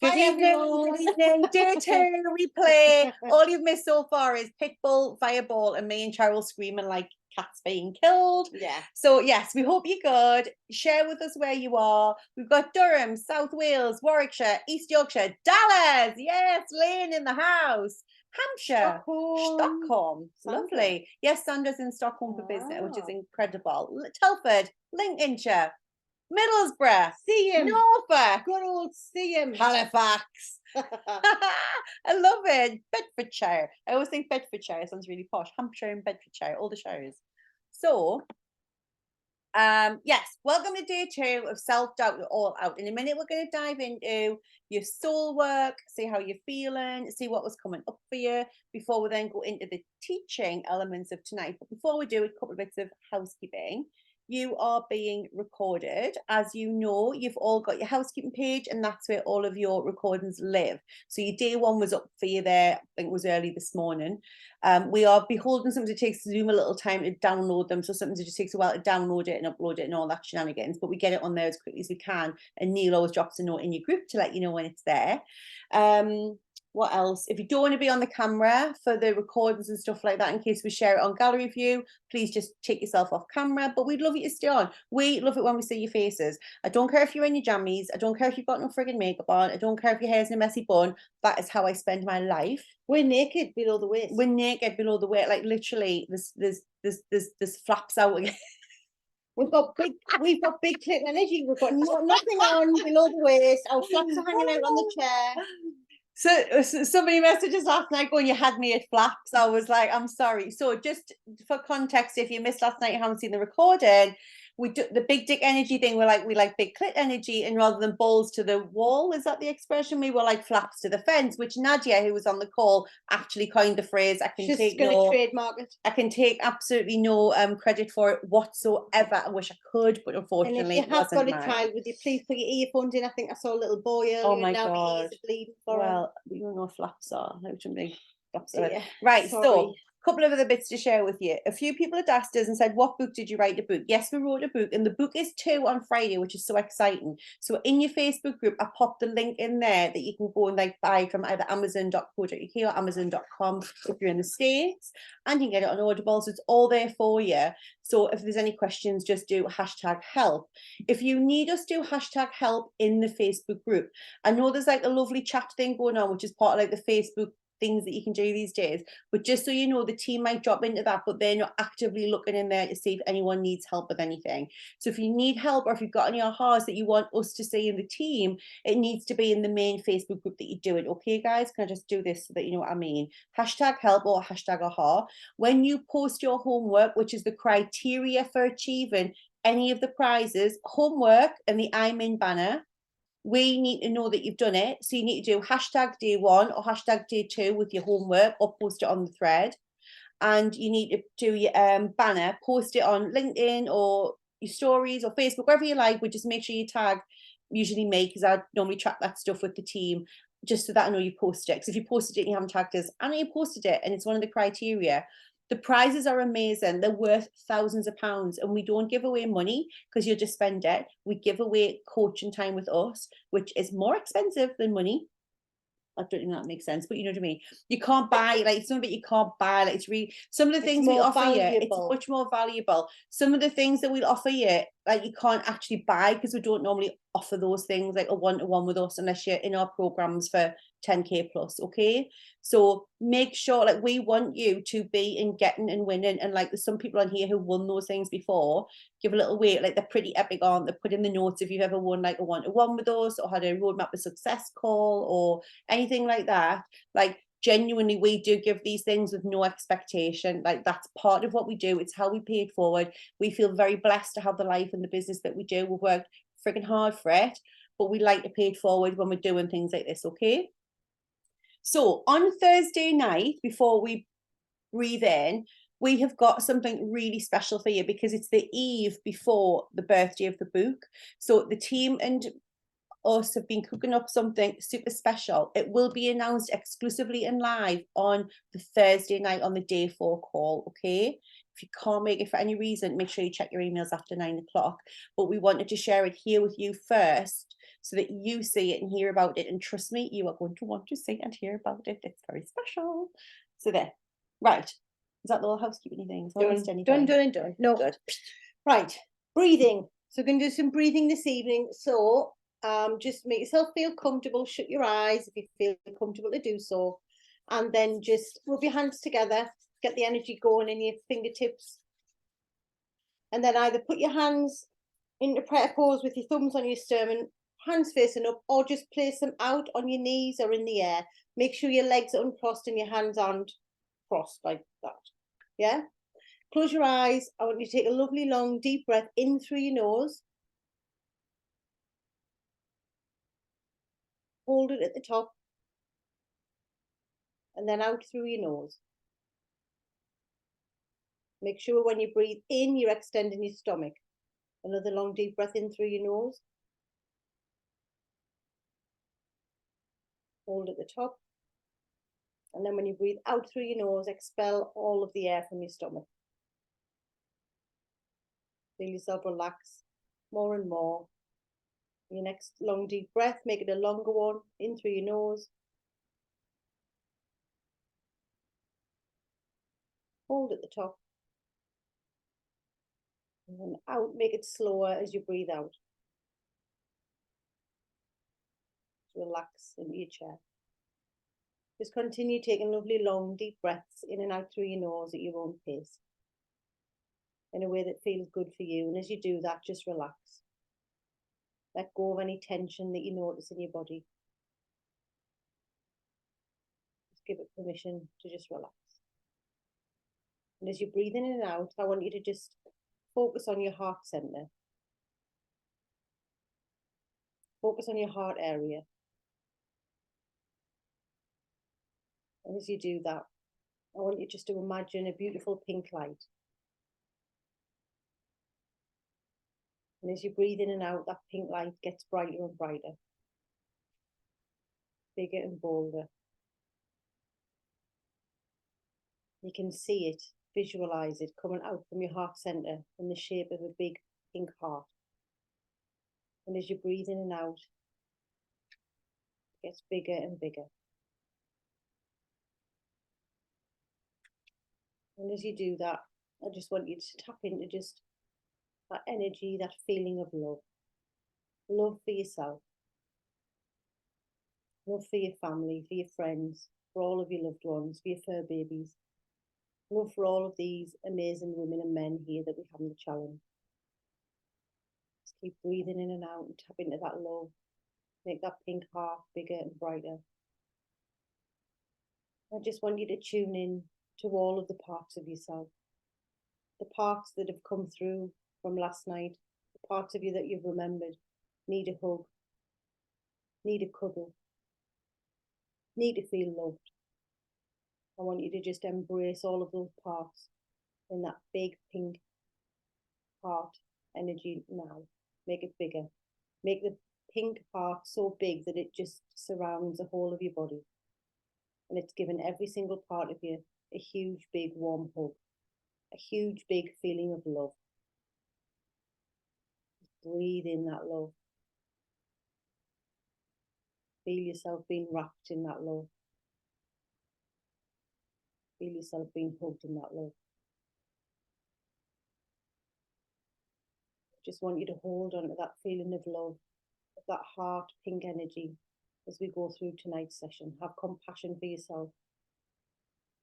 Good evening. Day 2 replay. All you've missed so far is Pitbull, Fireball, and me and Cheryl screaming like cats being killed. Yeah. So yes, we hope you're good. Share with us where you are. We've got Durham, South Wales, Warwickshire, East Yorkshire, Dallas. Yes, Lane in the house. Hampshire, Stockholm. Lovely. Yes, Sandra's in Stockholm for business, which is incredible. Telford, Lincolnshire, Middlesbrough, Norfolk, Good old Seaham, Halifax. I love it. Bedfordshire. I always think Bedfordshire sounds really posh. Hampshire and Bedfordshire, all the shires. So, yes, welcome to day 2 of self-doubt all out. In a minute, we're going to dive into your soul work, see how you're feeling, see what was coming up for you before we then go into the teaching elements of tonight. But before we do, a couple of bits of housekeeping. You are being recorded. As you know, you've all got your housekeeping page, and that's where all of your recordings live. So your day 1 was up for you there. I think it was early this morning. We are beholden. Sometimes it takes Zoom a little time to download them. So sometimes it just takes a while to download it and upload it and all that shenanigans. But we get it on there as quickly as we can. And Neil always drops a note in your group to let you know when it's there. What else? If you don't want to be on the camera for the recordings and stuff like that, in case we share it on gallery view, please just take yourself off camera. But we'd love you to stay on. We love it when we see your faces. I don't care if you're in your jammies. I don't care if you've got no frigging makeup on. I don't care if your hair's in a messy bun. That is how I spend my life. We're naked below the waist. We're naked below the waist. Like literally, there's flaps out again. We've got big clit energy. We've got nothing on below the waist. Our flaps are hanging out on the chair. So somebody messaged us last night going, you had me at flaps. I was like, I'm sorry. So just for context, if you missed last night, you haven't seen the recording, we do the big dick energy thing. We like big clit energy, and rather than balls to the wall, is that the expression? We were like flaps to the fence, which Nadia, who was on the call, actually coined the phrase. She's going to trademark it. I can take absolutely no credit for it whatsoever. I wish I could, but unfortunately, and if you have got a child with you, please put your earphones in. I think I saw a little boy earlier. Oh my now God. my ears are bleeding for well, we don't know what flaps are. How should we flaps are? Yeah, right, sorry. so a couple of other bits to share with you. A few people had asked us and said, what book did you write a book? Yes, we wrote a book, and the book is 2 on Friday, which is so exciting. So in your Facebook group, I popped the link in there that you can go and like buy from either amazon.co.uk or amazon.com if you're in the States, and you can get it on Audible. So it's all there for you. So if there's any questions, just do #help. If you need us, do #help in the Facebook group. I know there's like a lovely chat thing going on, which is part of like the Facebook things that you can do these days, but just so you know, the team might drop into that, but they're not actively looking in there to see if anyone needs help with anything. So if you need help, or if you've got any ahas that you want us to see in the team, it needs to be in the main Facebook group that you do it. Okay guys, can I just do this so that you know what I mean? #help or #aha. When you post your homework, which is the criteria for achieving any of the prizes, homework and the I'm in banner, we need to know that you've done it. So you need to do #day1 or #day2 with your homework, or post it on the thread. And you need to do your banner, post it on LinkedIn or your stories or Facebook, wherever you like, but just make sure you tag usually me, because I normally track that stuff with the team, just so that I know you posted it. Because if you posted it and you haven't tagged us, I know you posted it and it's one of the criteria. The prizes are amazing. They're worth thousands of pounds, and we don't give away money because you'll just spend it. We give away coaching time with us, which is more expensive than money. I don't think that makes sense, but you know what I mean. You can't buy, like, some of it you can't buy. Like, it's really, some of the things we offer you, it's much more valuable. Some of the things that we'll offer you, like, you can't actually buy, because we don't normally offer those things, like a one-to-one with us, unless you're in our programs for 10k plus. Okay, so make sure, like, we want you to be in getting and winning, and like there's some people on here who won those things before. Give a little wait, like they're pretty epic, aren't they? Put in the notes if you've ever won like a one-to-one with us, or had a roadmap of success call, or anything like that. Like, genuinely, we do give these things with no expectation. Like, that's part of what we do. It's how we pay it forward. We feel very blessed to have the life and the business that we do. We've worked freaking hard for it, but we like to pay it forward when we're doing things like this. Okay, so on Thursday night, before we breathe in, we have got something really special for you, because it's the eve before the birthday of the book. So the team and us have been cooking up something super special. It will be announced exclusively and live on the Thursday night on the day 4 call. Okay, If you can't make it for any reason, make sure you check your emails after 9 o'clock. But we wanted to share it here with you first so that you see it and hear about it. And trust me, you are going to want to see and hear about it. It's very special. So there. Right. Is that the little housekeeping things? Have I missed anything? Done. No. Good. Right. Breathing. So we're going to do some breathing this evening. So just make yourself feel comfortable. Shut your eyes if you feel comfortable to do so. And then just rub your hands together. Get the energy going in your fingertips. And then either put your hands into prayer pose with your thumbs on your sternum, hands facing up, or just place them out on your knees or in the air. Make sure your legs are uncrossed and your hands aren't crossed like that. Yeah? Close your eyes. I want you to take a lovely long deep breath in through your nose. Hold it at the top. And then out through your nose. Make sure when you breathe in, you're extending your stomach. Another long deep breath in through your nose. Hold at the top. And then when you breathe out through your nose, expel all of the air from your stomach. Feel yourself relax more and more. Your next long deep breath, make it a longer one, in through your nose. Hold at the top. And then out, make it slower as you breathe out. Relax into your chair. Just continue taking lovely long deep breaths in and out through your nose at your own pace, in a way that feels good for you. And as you do that, just relax. Let go of any tension that you notice in your body. Just give it permission to just relax. And as you breathe in and out, I want you to just focus on your heart center. Focus on your heart area. And as you do that, I want you just to imagine a beautiful pink light. And as you breathe in and out, that pink light gets brighter and brighter, bigger and bolder. You can see it, visualize it coming out from your heart center in the shape of a big pink heart. And as you breathe in and out, it gets bigger and bigger. And as you do that, I just want you to tap into just that energy, that feeling of love. Love for yourself. Love for your family, for your friends, for all of your loved ones, for your fur babies. Love for all of these amazing women and men here that we have in the challenge. Just keep breathing in and out and tap into that love. Make that pink heart bigger and brighter. I just want you to tune in to all of the parts of yourself. The parts that have come through from last night, the parts of you that you've remembered, need a hug, need a cuddle, need to feel loved. I want you to just embrace all of those parts in that big pink heart energy now. Make it bigger. Make the pink heart so big that it just surrounds the whole of your body. And it's given every single part of you a huge, big, warm hug. A huge, big feeling of love. Breathe in that love. Feel yourself being wrapped in that love. Feel yourself being hugged in that love. Just want you to hold on to that feeling of love, of that heart pink energy as we go through tonight's session. Have compassion for yourself.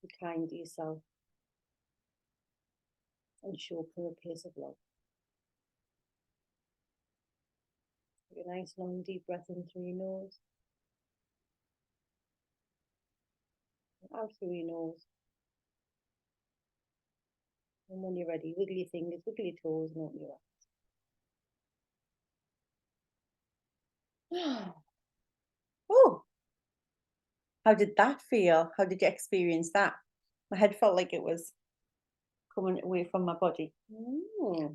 Be kind to yourself. And show up for a pace of love. Take a nice long deep breath in through your nose. And out through your nose. And when you're ready, wiggle your fingers, wiggle your toes, and open your eyes. Oh, how did that feel? How did you experience that? My head felt like it was coming away from my body.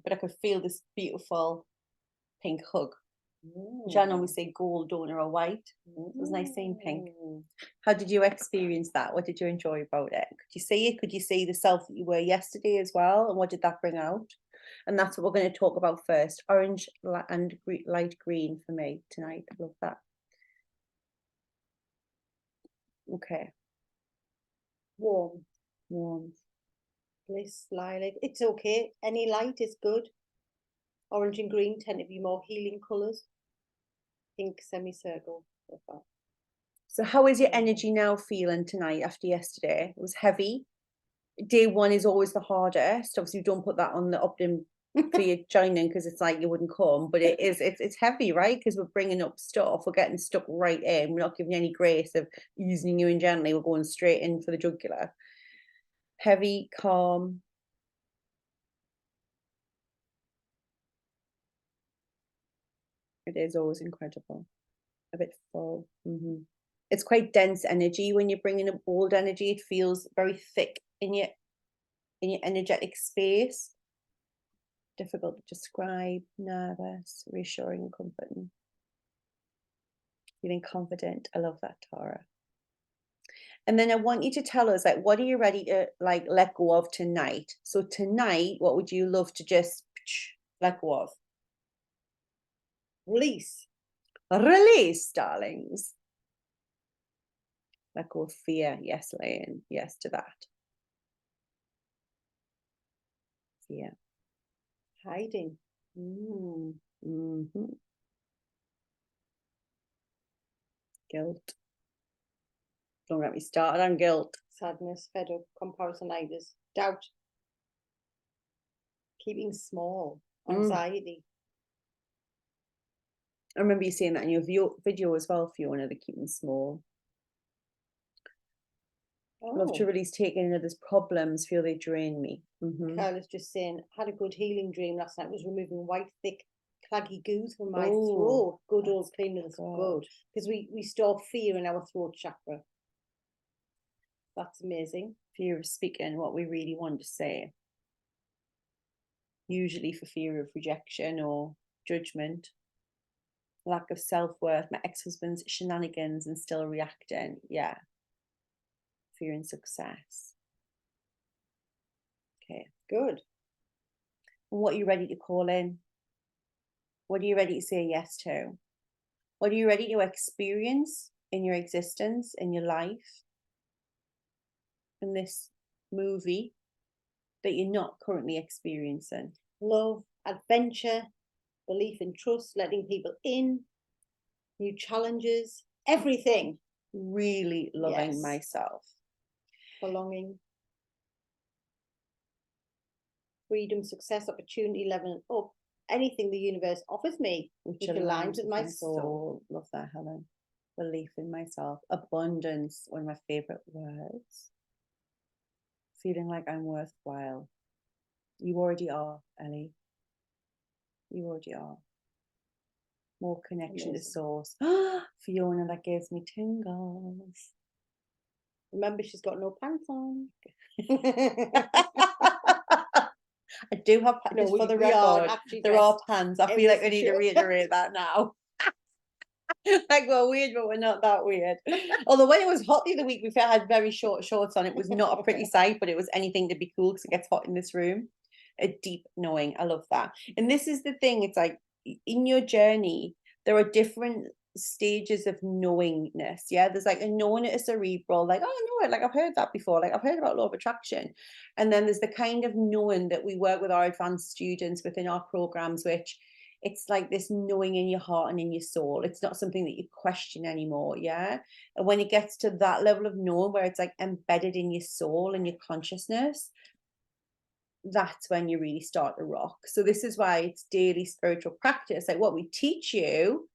But I could feel this beautiful pink hug which I normally say gold, don't or white. It was nice seeing pink. How did you experience that? What did you enjoy about it? Could you see it? Could you see the self that you were yesterday as well? And what did that bring out? And that's what we're going to talk about first. Orange and light green for me tonight. I love that. Okay. Warm. Warm. Bliss, lilac. It's okay. Any light is good. Orange and green tend to be more healing colours. Pink semicircle. So how is your energy now feeling tonight after yesterday? It was heavy. Day one is always the hardest. Obviously, you don't put that on the opt-in for your joining because it's like you wouldn't come, but it's heavy, right? Because we're bringing up stuff, we're getting stuck right in. We're not giving you any grace of using you in gently. We're going straight in for the jugular. Heavy, calm. It is always incredible. A bit full. It's quite dense energy when you're bringing up bold energy. It feels very thick in your energetic space. Difficult to describe. Nervous, reassuring, and comforting. Feeling confident. I love that, Tara. And then I want you to tell us, like, what are you ready to like let go of tonight? So tonight, what would you love to just let go of? Release. Release, darlings. Let go of fear. Yes, Lane. Yes to that. Fear. Hiding. Guilt. Don't get me started on guilt. Sadness, fed up, comparisonitis, doubt. Keeping small. Anxiety. I remember you saying that in your video as well, Fiona, the keeping small. Love to release taking another's problems, feel they drain me. Carla's just saying, had a good healing dream last night, was removing white, thick, claggy goos from my throat. Good old cleaning is good. Because we store fear in our throat chakra. That's amazing. Fear of speaking what we really want to say. Usually for fear of rejection or judgment. Lack of self-worth, my ex-husband's shenanigans and still reacting. Yeah. Fear and success. Okay, good. And what are you ready to call in? What are you ready to say yes to? What are you ready to experience in your existence, in your life, in this movie that you're not currently experiencing? Love, adventure, belief and trust, letting people in, new challenges, everything. Really loving myself. Belonging. Freedom, success, opportunity, leveling up. Anything the universe offers me, which aligns with my soul. Love that, Helen. Belief in myself. Abundance, one of my favorite words. Feeling like I'm worthwhile. You already are, Ellie. You already are. More connection to source. Fiona, that gives me tingles. Remember, she's got no pants on. I do have pants, for the record. There are pants. I feel like I need to reiterate that now. Like we're weird, but we're not that weird. Although when it was hot the other week, we had very short shorts on. It was not a pretty sight, but it was anything to be cool because it gets hot in this room. A deep knowing. I love that. And this is the thing. It's like in your journey, there are different stages of knowingness. Yeah, there's like a knowing at a cerebral, like, oh, I know it, like I've heard that before, like I've heard about law of attraction. And then there's the kind of knowing that we work with our advanced students within our programs, which it's like this knowing in your heart and in your soul. It's not something that you question anymore. Yeah. And when it gets to that level of knowing where it's like embedded in your soul and your consciousness, that's when you really start to rock. So this is why it's daily spiritual practice. Like what we teach you,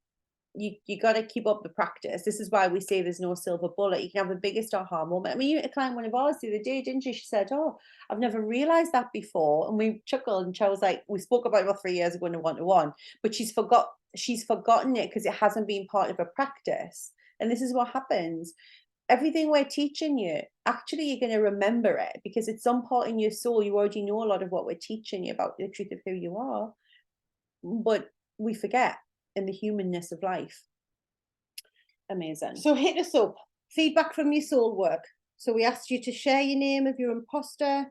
you got to keep up the practice. This is why we say there's no silver bullet. You can have the biggest aha moment. I mean, you met a client, one of ours the other day, didn't she? She said, oh, I've never realized that before. And we chuckled and she was like, we spoke about it about 3 years ago in a one-to-one, but she's forgotten it because it hasn't been part of her practice. And this is what happens. Everything we're teaching you, actually, you're going to remember it because it's some part in your soul. You already know a lot of what we're teaching you about the truth of who you are, but we forget. in the humanness of life. Amazing. So hit us up. Feedback from your soul work. So we asked you to share your name of your imposter.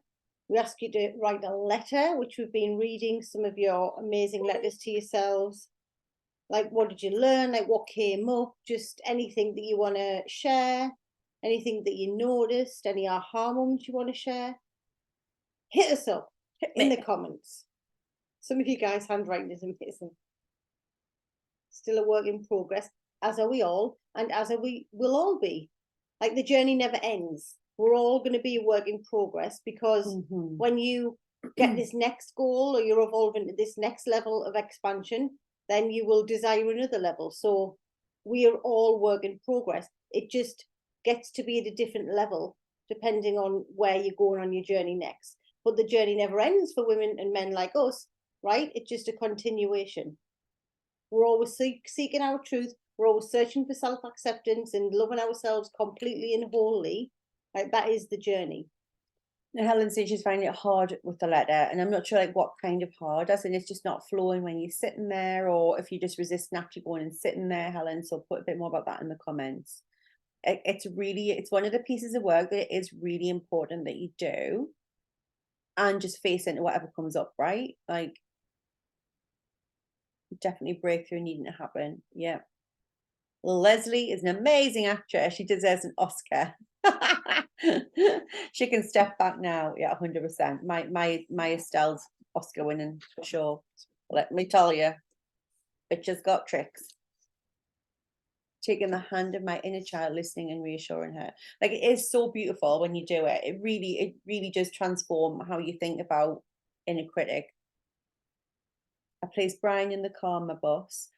We asked you to write a letter, which we've been reading some of your amazing letters to yourselves. Like, what did you learn? Like, what came up? Just anything that you want to share, anything that you noticed, any aha moments you want to share. Hit us up in the comments. Some of you guys handwriting is amazing. Still a work in progress, as are we all, and as are we will all be. Like, the journey never ends. We're all going to be a work in progress, because when you get this next goal, or you're evolving to this next level of expansion, then you will desire another level. So we are all work in progress. It just gets to be at a different level depending on where you're going on your journey next. But the journey never ends for women and men like us, right? It's just a continuation. We're always seeking our truth. We're always searching for self-acceptance and loving ourselves completely and wholly. Like, that is the journey. And Helen said she's finding it hard with the letter, and I'm not sure like what kind of hard. I think it's just not flowing when you're sitting there, or if you just resist naturally going and sitting there, Helen. So put a bit more about that in the comments. It's one of the pieces of work that it is really important that you do, and just face into whatever comes up, right? Like, definitely breakthrough needing to happen. Yeah. Leslie is an amazing actress. She deserves an Oscar. She can step back now. Yeah, 100%. My Estelle's Oscar winning for sure. Let me tell you, bitch got tricks. Taking the hand of my inner child, listening and reassuring her. Like, it is so beautiful when you do it. It really does transform how you think about inner critic. I placed Brian in the car, my bus.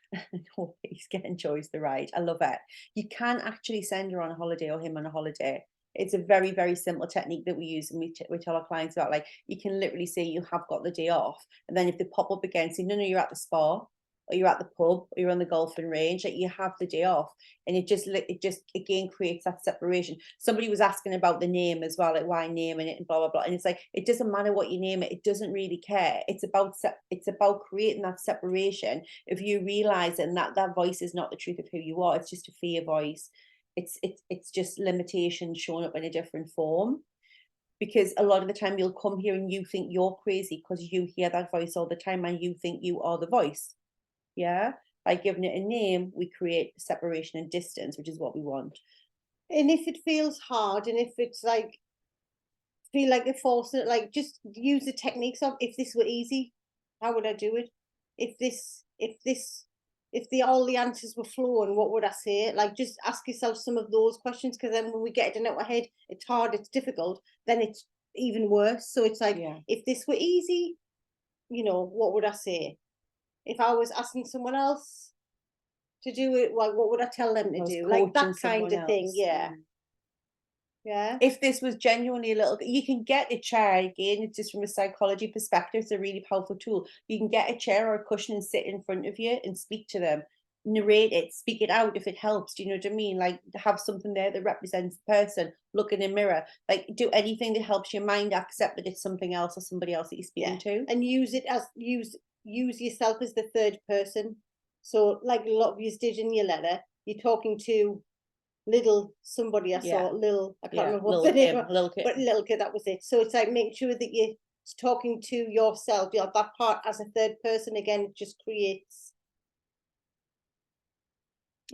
He's getting Joyce the ride. I love it. You can actually send her on a holiday or him on a holiday. It's a very, very simple technique that we use, and we tell our clients about. Like, you can literally say you have got the day off, and then if they pop up again, say, no, you're at the spa, or you're at the pub, or you're on the golfing range, like, you have the day off. And it just again creates that separation. Somebody was asking about the name as well, like, why naming it and blah blah blah. And it's like, it doesn't matter what you name it, it doesn't really care. It's about creating that separation of you realizing that that voice is not the truth of who you are. It's just a fear voice. It's just limitation showing up in a different form. Because a lot of the time you'll come here and you think you're crazy because you hear that voice all the time and you think you are the voice. Yeah, by giving it a name, we create separation and distance, which is what we want. And if it feels hard, and if it's like, feel like you're forcing it, like, just use the techniques of, if this were easy, how would I do it? If all the answers were flowing, what would I say? Like, just ask yourself some of those questions, because then when we get it in our head, it's hard, it's difficult, then it's even worse. So it's like, if this were easy, what would I say? If I was asking someone else to do it, like, what would I tell them to do? Like, that kind of thing. Yeah. Yeah. If this was genuinely a little, you can get a chair. Again, it's just from a psychology perspective, it's a really powerful tool. You can get a chair or a cushion and sit in front of you and speak to them, narrate it, speak it out if it helps. Do you know what I mean? Like, have something there that represents the person. Look in a mirror. Like, do anything that helps your mind accept that it's something else or somebody else that you're speaking to. And use it as use yourself as the third person. So, like a lot of you did in your letter, you're talking to little somebody. I saw little, I can't remember what the name was, but little kid, that was it. So it's like, make sure that you're talking to yourself, that part as a third person. Again, it just creates.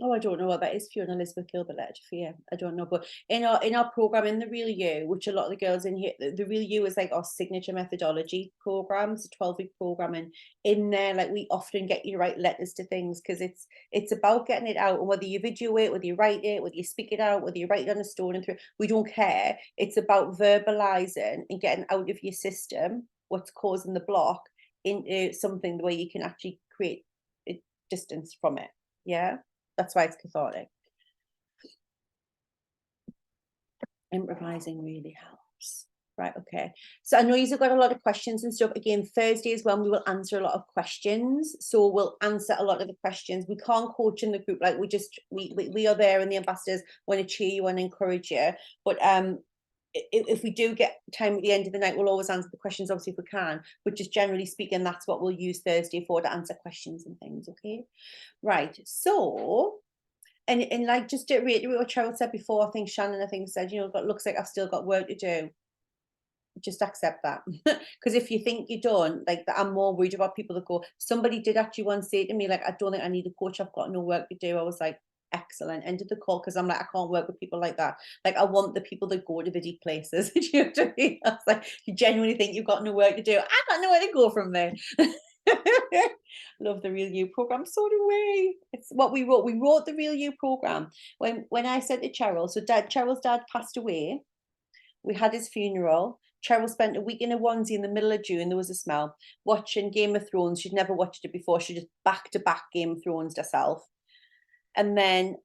Oh, I don't know what that is for you, and Elizabeth Gilbert letter for you. I don't know, but in our program, in the Real You, which a lot of the girls in here, the Real You is like our signature methodology program. It's a 12-week program, and in there, like, we often get you to write letters to things, because it's about getting it out. And whether you video it, whether you write it, whether you speak it out, whether you write it on a stone and through, we don't care. It's about verbalizing and getting out of your system what's causing the block into something where you can actually create a distance from it. Yeah. That's why it's cathartic. Improvising really helps. Right, okay. So I know you've got a lot of questions and stuff. Again, Thursday as well, we will answer a lot of questions. So we'll answer a lot of the questions. We can't coach in the group. Like, we are there, and the ambassadors want to cheer you and encourage you. But if we do get time at the end of the night, we'll always answer the questions, obviously, if we can. But just generally speaking, that's what we'll use Thursday for, to answer questions and things. Okay, right. So, and like, just to reiterate what Cheryl said before, I think Shannon, said, looks like I've still got work to do. Just accept that. Because if you think you don't, like, I'm more worried about people that go, somebody did actually once say to me, like, I don't think I need a coach, I've got no work to do. I was like, excellent, ended the call, because I'm like, I can't work with people like that. Like, I want the people that go to the deep places. Do you know what I mean? I was like, you genuinely think you've got no work to do? I got nowhere to go from there. Love the Real You program. So do we. It's what we wrote. We wrote the Real You program when I said to Cheryl, so Cheryl's dad passed away. We had his funeral. Cheryl spent a week in a onesie in the middle of June. There was a smell, watching Game of Thrones. She'd never watched it before. She just back to back Game of Thrones herself. And then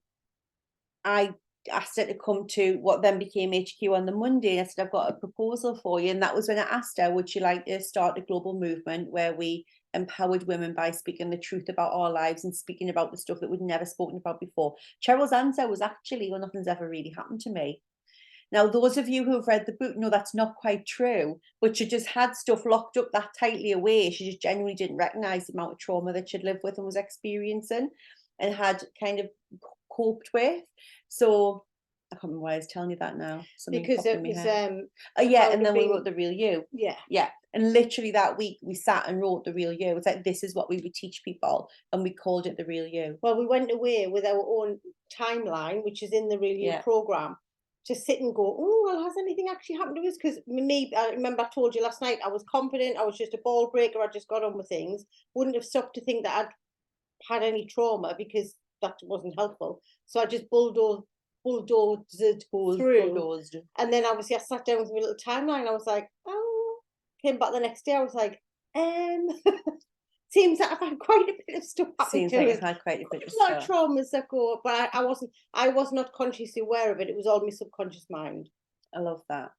I asked her to come to what then became HQ on the Monday. And I said, I've got a proposal for you. And that was when I asked her, would she like to start a global movement where we empowered women by speaking the truth about our lives and speaking about the stuff that we'd never spoken about before? Cheryl's answer was actually, well, nothing's ever really happened to me. Now, those of you who have read the book know that's not quite true, but she just had stuff locked up that tightly away. She just genuinely didn't recognize the amount of trauma that she'd lived with and was experiencing and had kind of coped with. So I can't remember why I was telling you that now. Something Because popped in it my was head. Oh yeah, about and it then we being- wrote the Real You. yeah. Yeah. And literally that week we sat and wrote the Real You. It's like, this is what we would teach people, and we called it the Real You. Well, we went away with our own timeline, which is in the Real You Yeah. program, to sit and go, oh, well, has anything actually happened to us? Because me, I remember I told you last night, I was confident, I was just a ball breaker, I just got on with things. Wouldn't have stopped to think that I'd had any trauma, because that wasn't helpful. So I just bulldozed through. And then obviously I sat down with my little timeline. I was like, oh, came back the next day. I was like, seems that I've had quite a bit of stuff happen Seems to like us. I've had quite a bit of A lot of stuff. traumas that go, but I was not consciously aware of it. It was all my subconscious mind. I love that.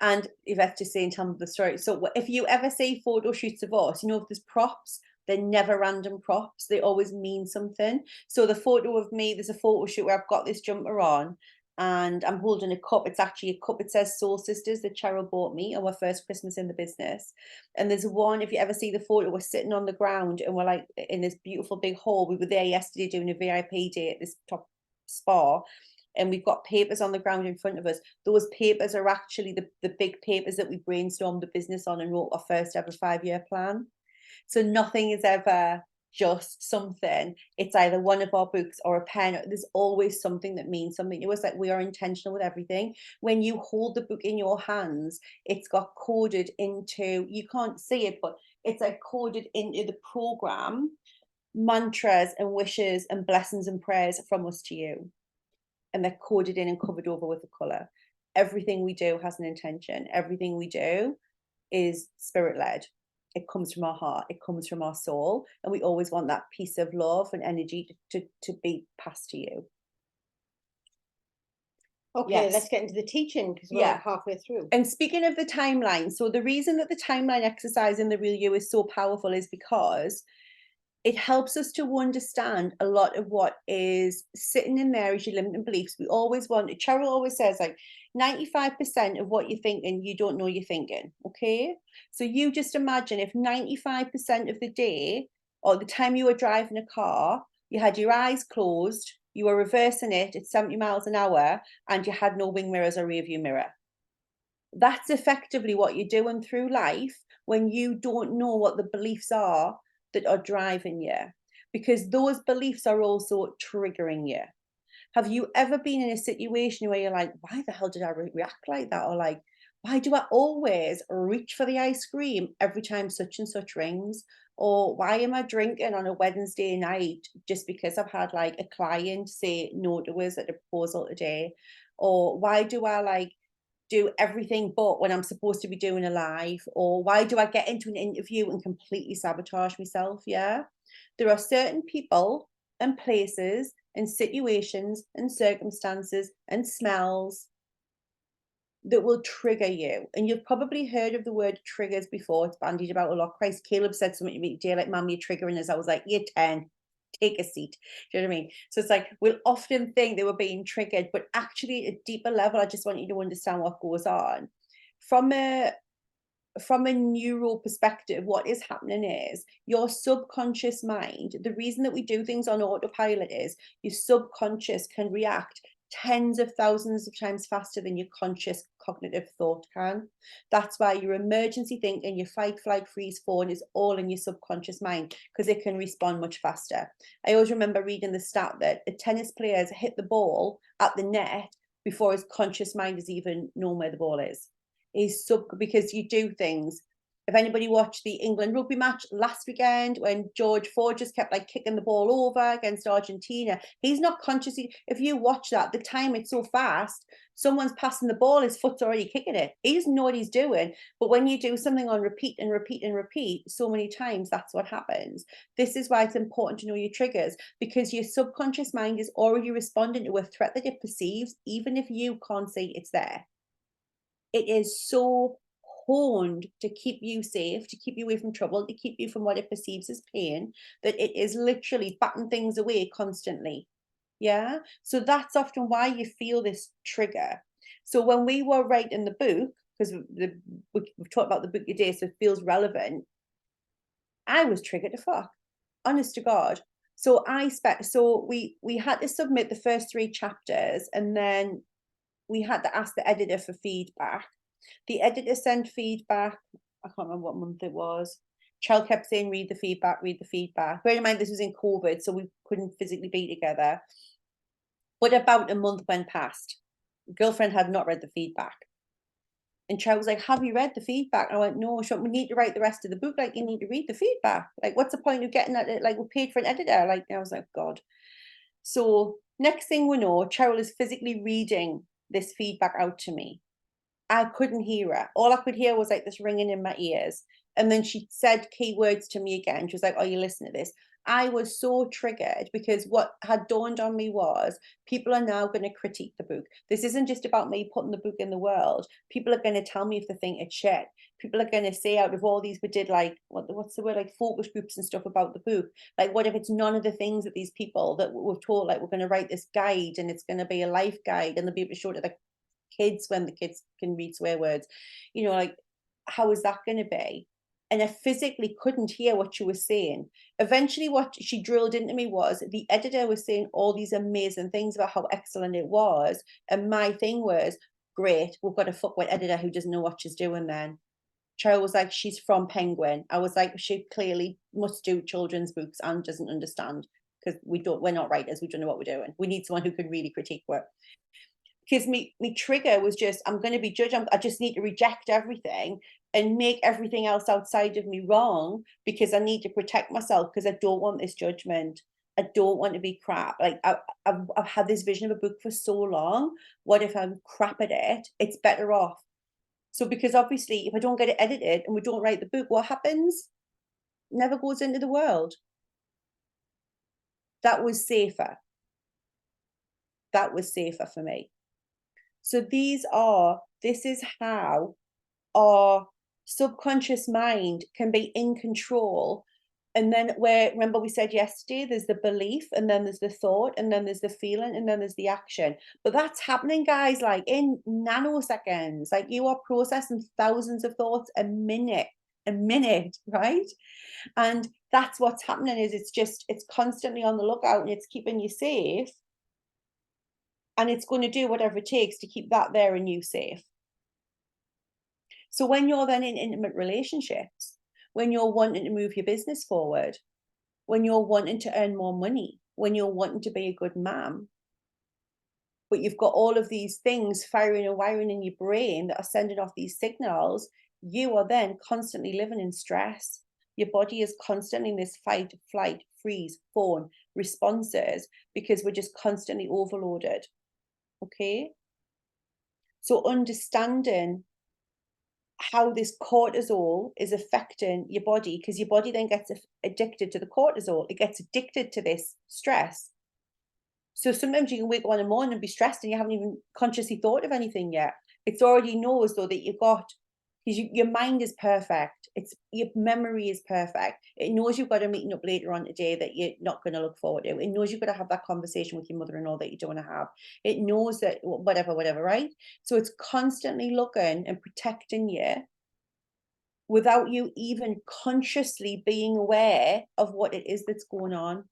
And Yvette's just saying, tell me the story. So if you ever see photo shoots of us, if there's props, they're never random props. They always mean something. So the photo of me, there's a photo shoot where I've got this jumper on and I'm holding a cup. It's actually a cup. It says Soul Sisters that Cheryl bought me on my first Christmas in the business. And there's one, if you ever see the photo, we're sitting on the ground and we're like in this beautiful big hall. We were there yesterday doing a VIP day at this top spa. And we've got papers on the ground in front of us. Those papers are actually the big papers that we brainstormed the business on and wrote our first ever 5-year plan. So nothing is ever just something. It's either one of our books or a pen. There's always something that means something. It was like, we are intentional with everything. When you hold the book in your hands, it's got coded into, you can't see it, but it's like coded into the program, mantras and wishes and blessings and prayers from us to you. And they're coded in and covered over with a color. Everything we do has an intention. Everything we do is spirit led. It comes from our heart, it comes from our soul, and we always want that piece of love and energy to be passed to you. Okay, let's get into the teaching, because we're like halfway through. And speaking of the timeline, so the reason that the timeline exercise in the Real You is so powerful is because it helps us to understand a lot of what is sitting in there as your limiting beliefs. We always want, Cheryl always says, like, 95% of what you're thinking, you don't know you're thinking, okay? So you just imagine if 95% of the day, or the time you were driving a car, you had your eyes closed, you were reversing it at 70 miles an hour, and you had no wing mirrors or rear view mirror. That's effectively what you're doing through life when you don't know what the beliefs are that are driving you, because those beliefs are also triggering you. Have you ever been in a situation where you're like, why the hell did I react like that? Or like, why do I always reach for the ice cream every time such and such rings? Or why am I drinking on a Wednesday night just because I've had like a client say no to us at a proposal today? Or why do I like do everything but when I'm supposed to be doing a live? Or why do I get into an interview and completely sabotage myself? Yeah, there are certain people and places and situations and circumstances and smells that will trigger you. And you've probably heard of the word triggers before. It's bandied about a lot. Christ, Caleb said something to me today like, Mum, you're triggering us. I was like, you're 10. take a seat. Do you know what I mean? So it's like, we'll often think they were being triggered, but actually at a deeper level, I just want you to understand what goes on. From a neuro perspective, what is happening is your subconscious mind, the reason that we do things on autopilot is your subconscious can react tens of thousands of times faster than your conscious cognitive thought can. That's why your emergency thinking, your fight, flight, freeze, fawn is all in your subconscious mind, because it can respond much faster. I always remember reading the stat that a tennis player hit the ball at the net before his conscious mind has even known where the ball is. Because you do things. If anybody watched the England rugby match last weekend when George Ford just kept like kicking the ball over against Argentina, he's not consciously, if you watch that, the time it's so fast, someone's passing the ball, his foot's already kicking it. He doesn't know what he's doing. But when you do something on repeat and repeat and repeat so many times, that's what happens. This is why it's important to know your triggers, because your subconscious mind is already responding to a threat that it perceives, even if you can't see it's there. It is so honed to keep you safe, to keep you away from trouble, to keep you from what it perceives as pain, that it is literally batting things away constantly. Yeah. So that's often why you feel this trigger. So when we were writing the book, because we've talked about the book today, so it feels relevant, I was triggered to fuck. Honest to God. So we had to submit the first 3 chapters, and then we had to ask the editor for feedback. The editor sent feedback. I can't remember what month it was. Chell kept saying, read the feedback, read the feedback. Bear in mind, this was in COVID, so we couldn't physically be together. But about a month went past. Girlfriend had not read the feedback. And Chell was like, have you read the feedback? And I went, no, we need to write the rest of the book. Like, you need to read the feedback. Like, what's the point of getting that? Like, we paid for an editor. Like, I was like, God. So next thing we know, Cheryl is physically reading this feedback out to me. I couldn't hear her. All I could hear was like this ringing in my ears. And then she said key words to me again. She was like, oh, you listen to this. I was so triggered, because what had dawned on me was people are now going to critique the book. This isn't just about me putting the book in the world. People are going to tell me if they think it's shit. People are going to say, out of all these, we did like, what's the word, like focus groups and stuff about the book. Like, what if it's none of the things that these people that we've told, like, we're going to write this guide and it's going to be a life guide and they'll be able to show it to the kids when the kids can read swear words, like, how is that going to be? And I physically couldn't hear what she was saying. Eventually what she drilled into me was the editor was saying all these amazing things about how excellent it was, and my thing was, great, we've got a fuckwit editor who doesn't know what she's doing. Then Cheryl was like, she's from Penguin. I was like, she clearly must do children's books and doesn't understand, because we're not writers, we don't know what we're doing. We need someone who can really critique work. Because me trigger was just, I'm going to be judged. I just need to reject everything and make everything else outside of me wrong, because I need to protect myself, because I don't want this judgment. I don't want to be crap. Like, I've had this vision of a book for so long. What if I'm crap at it? It's better off. So because obviously if I don't get it edited and we don't write the book, what happens? It never goes into the world. That was safer. That was safer for me. So this is how our subconscious mind can be in control. And then remember we said yesterday, there's the belief, and then there's the thought, and then there's the feeling, and then there's the action. But that's happening, guys, like in nanoseconds. Like, you are processing thousands of thoughts a minute, right? And that's what's happening, is it's constantly on the lookout, and it's keeping you safe. And it's going to do whatever it takes to keep that there and you safe. So when you're then in intimate relationships, when you're wanting to move your business forward, when you're wanting to earn more money, when you're wanting to be a good mom, but you've got all of these things firing and wiring in your brain that are sending off these signals, you are then constantly living in stress. Your body is constantly in this fight, flight, freeze, fawn responses, because we're just constantly overloaded. Okay? So understanding how this cortisol is affecting your body, because your body then gets addicted to the cortisol. It gets addicted to this stress. So sometimes you can wake up in the morning and be stressed and you haven't even consciously thought of anything yet. It's already knows though that you've got because your mind is perfect. Your memory is perfect. It knows you've got a meeting up later on today that you're not going to look forward to. It knows you've got to have that conversation with your mother-in-law that you don't want to have. It knows that whatever, right? So it's constantly looking and protecting you without you even consciously being aware of what it is that's going on.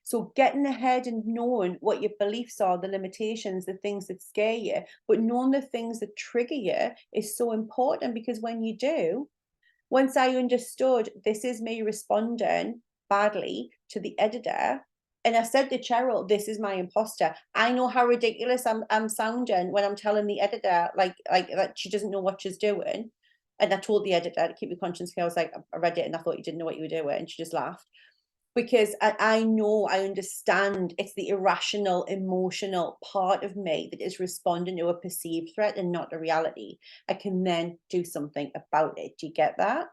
So getting ahead and knowing what your beliefs are, the limitations, the things that scare you, but knowing the things that trigger you is so important, because when you do, once I understood this is me responding badly to the editor, and I said to Cheryl, this is my imposter. I know how ridiculous I'm sounding when I'm telling the editor like that she doesn't know what she's doing. And I told the editor to keep your conscience clear. I was like, I read it and I thought you didn't know what you were doing. And she just laughed. Because I know, I understand it's the irrational, emotional part of me that is responding to a perceived threat and not a reality. I can then do something about it. Do you get that?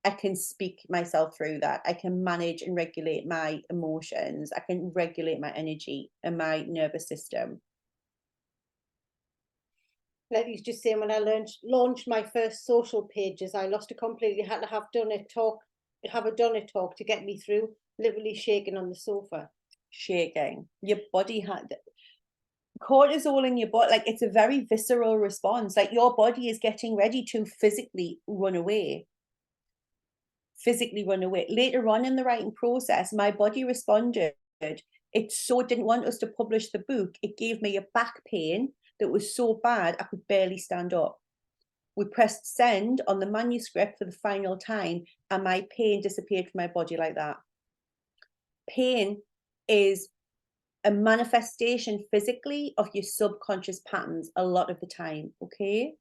I can speak myself through that. I can manage and regulate my emotions. I can regulate my energy and my nervous system. Like he's just saying, when I launched my first social pages, I lost it completely. Had to have a donut talk to get me through, literally shaking on the sofa. Shaking. Your body had cortisol in your body, like it's a very visceral response. Like your body is getting ready to physically run away. Later on in the writing process, my body responded. It so didn't want us to publish the book. It gave me a back pain that was so bad I could barely stand up. We pressed send on the manuscript for the final time, and my pain disappeared from my body like that. Pain is a manifestation physically of your subconscious patterns a lot of the time, okay?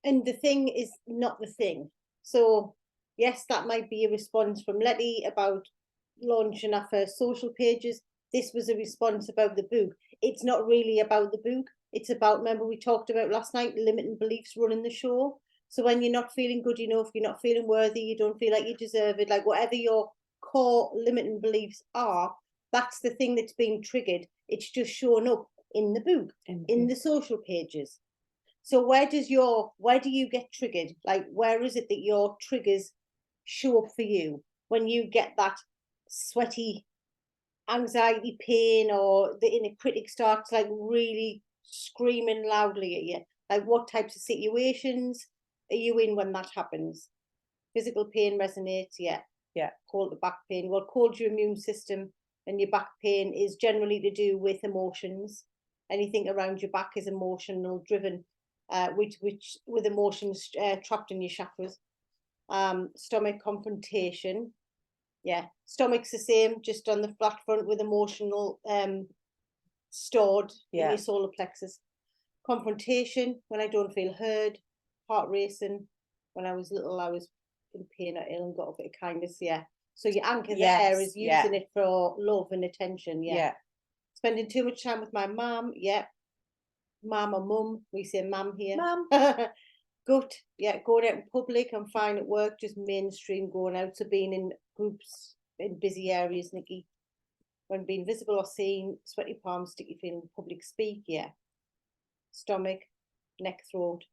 And the thing is not the thing. So yes, that might be a response from Letty about launching our first social pages. This was a response about the book. It's not really about the book. It's about, remember we talked about last night, limiting beliefs running the show. So when you're not feeling good enough, you're not feeling worthy, you don't feel like you deserve it, like whatever your core limiting beliefs are, that's the thing that's being triggered. It's just showing up in the book, in the social pages. So where do you get triggered? Like, where is it that your triggers show up for you when you get that sweaty anxiety pain, or the inner critic starts like really screaming loudly at you? Like, what types of situations are you in when that happens? Physical pain resonates, yeah. Called the back pain. Well, called your immune system, and your back pain is generally to do with emotions. Anything around your back is emotional driven, which with emotions trapped in your chakras. Stomach confrontation, yeah. Stomach's the same, just on the flat front, with emotional stored in your solar plexus. Confrontation, when I don't feel heard. Heart racing, when I was little, I was in pain or ill and got a bit of kindness, yeah. So your anchor there is using it for love and attention, yeah. Spending too much time with my mum, yeah. Mum or mum, we say mum here. Mum. Gut, yeah. Going out in public, I'm fine at work, just mainstream going out. So being in groups in busy areas, Nikki. When being visible or seen, sweaty palms, sticky feeling, public speak, yeah. Stomach, neck, throat.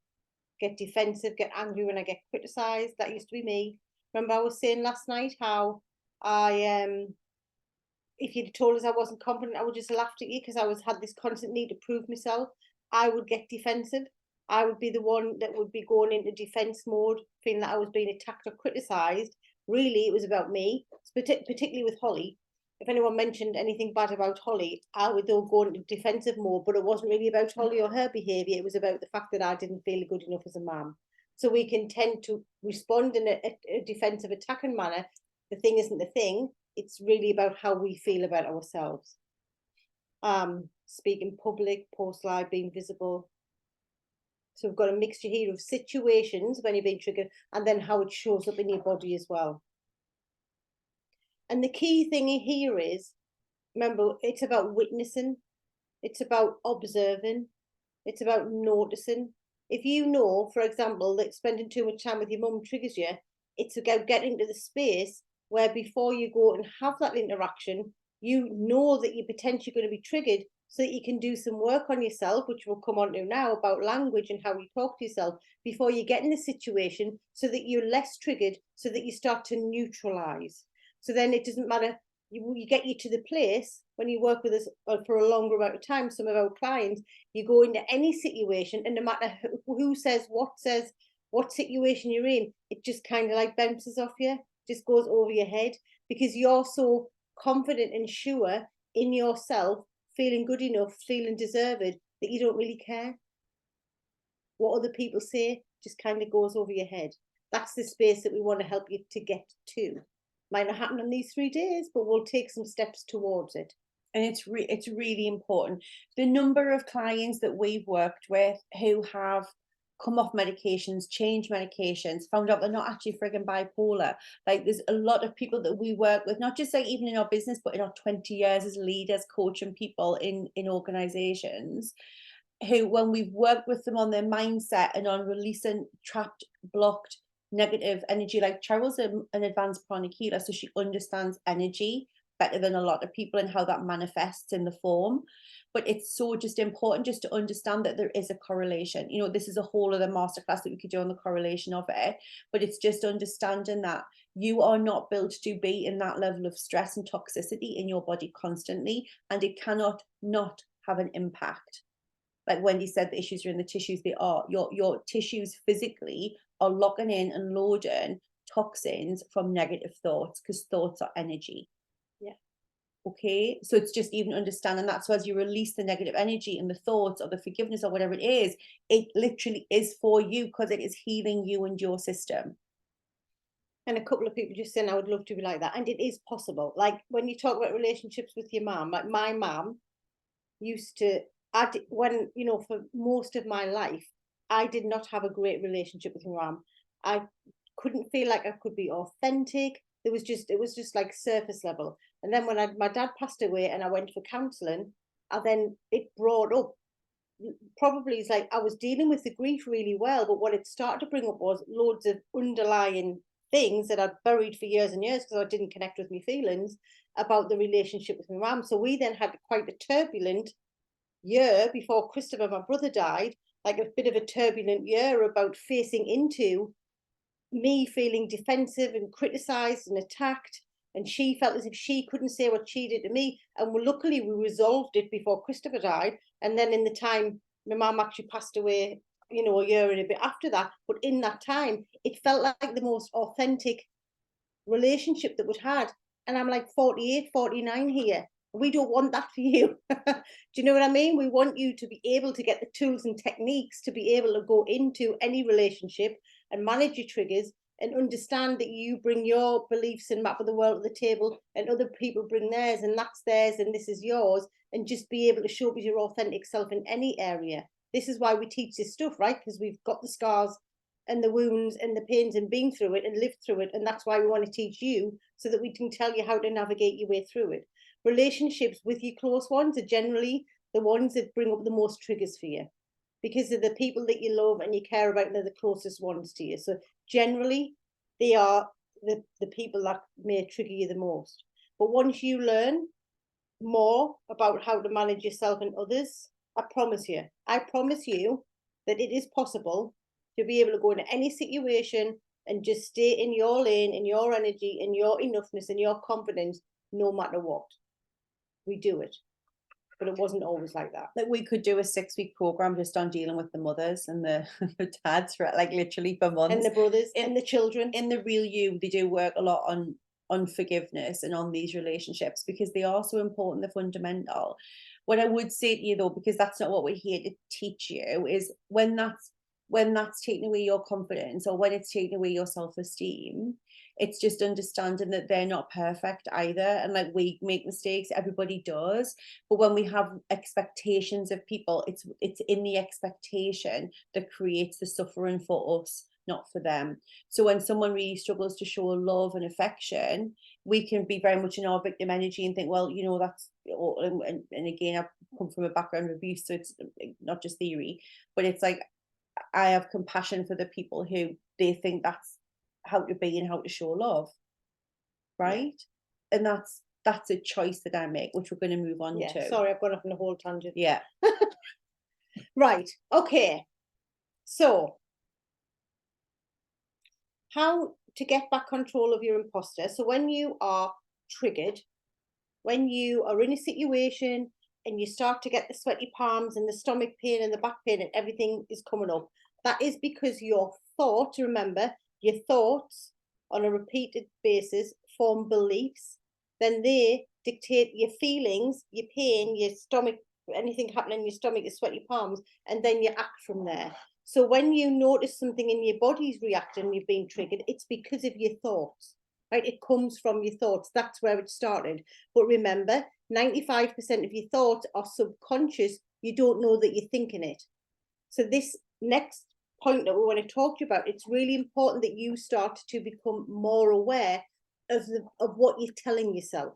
Get defensive, get angry when I get criticised. That used to be me. Remember I was saying last night how if you'd told us I wasn't confident, I would just laughed at you because I had this constant need to prove myself. I would get defensive. I would be the one that would be going into defense mode, feeling that I was being attacked or criticised. Really, it was about me, particularly with Holly. If anyone mentioned anything bad about Holly, I would all go into defensive mode, but it wasn't really about Holly or her behaviour. It was about the fact that I didn't feel good enough as a mum. So we can tend to respond in a defensive, attacking manner. The thing isn't the thing. It's really about how we feel about ourselves. Speak in public, post live, being visible. So we've got a mixture here of situations when you're being triggered, and then how it shows up in your body as well. And the key thing here is, remember, it's about witnessing. It's about observing. It's about noticing. If you know, for example, that spending too much time with your mum triggers you, it's about getting to the space where before you go and have that interaction, you know that you're potentially going to be triggered, so that you can do some work on yourself, which we'll come on to now, about language and how you talk to yourself before you get in the situation, so that you're less triggered, so that you start to neutralize. So then it doesn't matter, you get you to the place when you work with us for a longer amount of time, some of our clients, you go into any situation, and no matter who says what situation you're in, it just kind of like bounces off you, just goes over your head, because you're so confident and sure in yourself, feeling good enough, feeling deserved, that you don't really care what other people say, just kind of goes over your head. That's the space that we want to help you to get to. Might not happen in these 3 days, but we'll take some steps towards it. And it's really important. The number of clients that we've worked with who have come off medications, changed medications, found out they're not actually frigging bipolar. Like, there's a lot of people that we work with, not just like even in our business, but in our 20 years as leaders, coaching people in organizations, who, when we've worked with them on their mindset and on releasing trapped, blocked, negative energy, like Cheryl's an advanced pranic healer, so she understands energy better than a lot of people and how that manifests in the form. But it's so just important just to understand that there is a correlation. You know, this is a whole other masterclass that we could do on the correlation of it, but it's just understanding that you are not built to be in that level of stress and toxicity in your body constantly, and it cannot not have an impact. Like Wendy said, the issues are in the tissues. They are. Your tissues physically are locking in and loading toxins from negative thoughts, because thoughts are energy. Yeah. Okay, so it's just even understanding that. So as you release the negative energy and the thoughts or the forgiveness or whatever it is, it literally is for you, because it is healing you and your system. And a couple of people just saying, I would love to be like that. And it is possible. Like when you talk about relationships with your mum, like my mum used to, when, you know, for most of my life, I did not have a great relationship with my mum. I couldn't feel like I could be authentic. It was just like surface level. And then when my dad passed away and I went for counselling, then it brought up, probably it's like I was dealing with the grief really well, but what it started to bring up was loads of underlying things that I'd buried for years and years because I didn't connect with my feelings about the relationship with my mum. So we then had quite a turbulent year before Christopher, my brother, died, like a bit of a turbulent year about facing into me feeling defensive and criticized and attacked, and she felt as if she couldn't say what she did to me. And luckily we resolved it before Christopher died, and then in the time my mum actually passed away, you know, a year and a bit after that, but in that time it felt like the most authentic relationship that we'd had. And I'm like 48, 49 here. We don't want that for you. Do you know what I mean? We want you to be able to get the tools and techniques to be able to go into any relationship and manage your triggers and understand that you bring your beliefs and map of the world to the table, and other people bring theirs, and that's theirs and this is yours, and just be able to show up as your authentic self in any area. This is why we teach this stuff, right? Because we've got the scars and the wounds and the pains and been through it and lived through it, and that's why we want to teach you, so that we can tell you how to navigate your way through it. Relationships with your close ones are generally the ones that bring up the most triggers for you, because they're the people that you love and you care about, and they're the closest ones to you. So generally they are the people that may trigger you the most. But once you learn more about how to manage yourself and others, I promise you that it is possible to be able to go into any situation and just stay in your lane, in your energy, in your enoughness, and your confidence, no matter what. We do it, but it wasn't always like that. Like, we could do a 6-week program just on dealing with the mothers and the dads, for like literally for months, and the brothers and the children. In the Real You, they do work a lot on forgiveness and on these relationships, because they are so important, they're fundamental. What I would say to you though, because that's not what we're here to teach you, is when that's taking away your confidence, or when it's taking away your self-esteem, it's just understanding that they're not perfect either. And like, we make mistakes, everybody does, but when we have expectations of people, it's in the expectation that creates the suffering for us, not for them. So when someone really struggles to show love and affection, we can be very much in our victim energy and think, well, you know, that's, and again, I've come from a background of abuse, so it's not just theory, but it's like, I have compassion for the people who they think that's how to be and how to show love, right? And that's that's a choice that I make, which we're going to move on Yeah, to. sorry, I've gone off on a whole tangent. Yeah. Right, okay. So, how to get back control of your imposter. So when you are triggered, when you are in a situation and you start to get the sweaty palms and the stomach pain and the back pain and everything is coming up, that is because your thoughts, remember, your thoughts on a repeated basis form beliefs, then they dictate your feelings, your pain, your stomach, anything happening in your stomach, your sweaty palms, and then you act from there. So when you notice something in your body's reacting, you've been triggered, it's because of your thoughts, right? It comes from your thoughts. That's where it started. But remember, 95% of your thoughts are subconscious. You don't know that you're thinking it. So this next point that we want to talk to you about, it's really important that you start to become more aware of what you're telling yourself.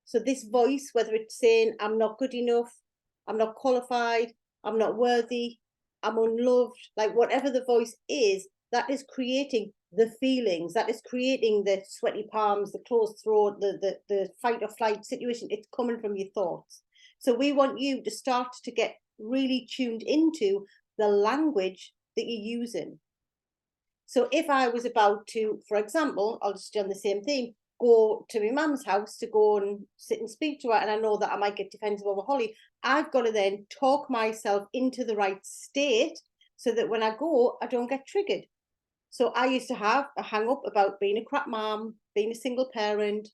So this voice, whether it's saying, I'm not good enough, I'm not qualified, I'm not worthy, I'm unloved, like whatever the voice is, that is creating the feelings, that is creating the sweaty palms, the closed throat, the fight or flight situation. It's coming from your thoughts. So we want you to start to get really tuned into the language that you're using. So if I was about to, for example, I'll just do on the same theme, go to my mum's house to go and sit and speak to her, and I know that I might get defensive over Holly, I've got to then talk myself into the right state so that when I go, I don't get triggered. So I used to have a hang up about being a crap mom, being a single parent,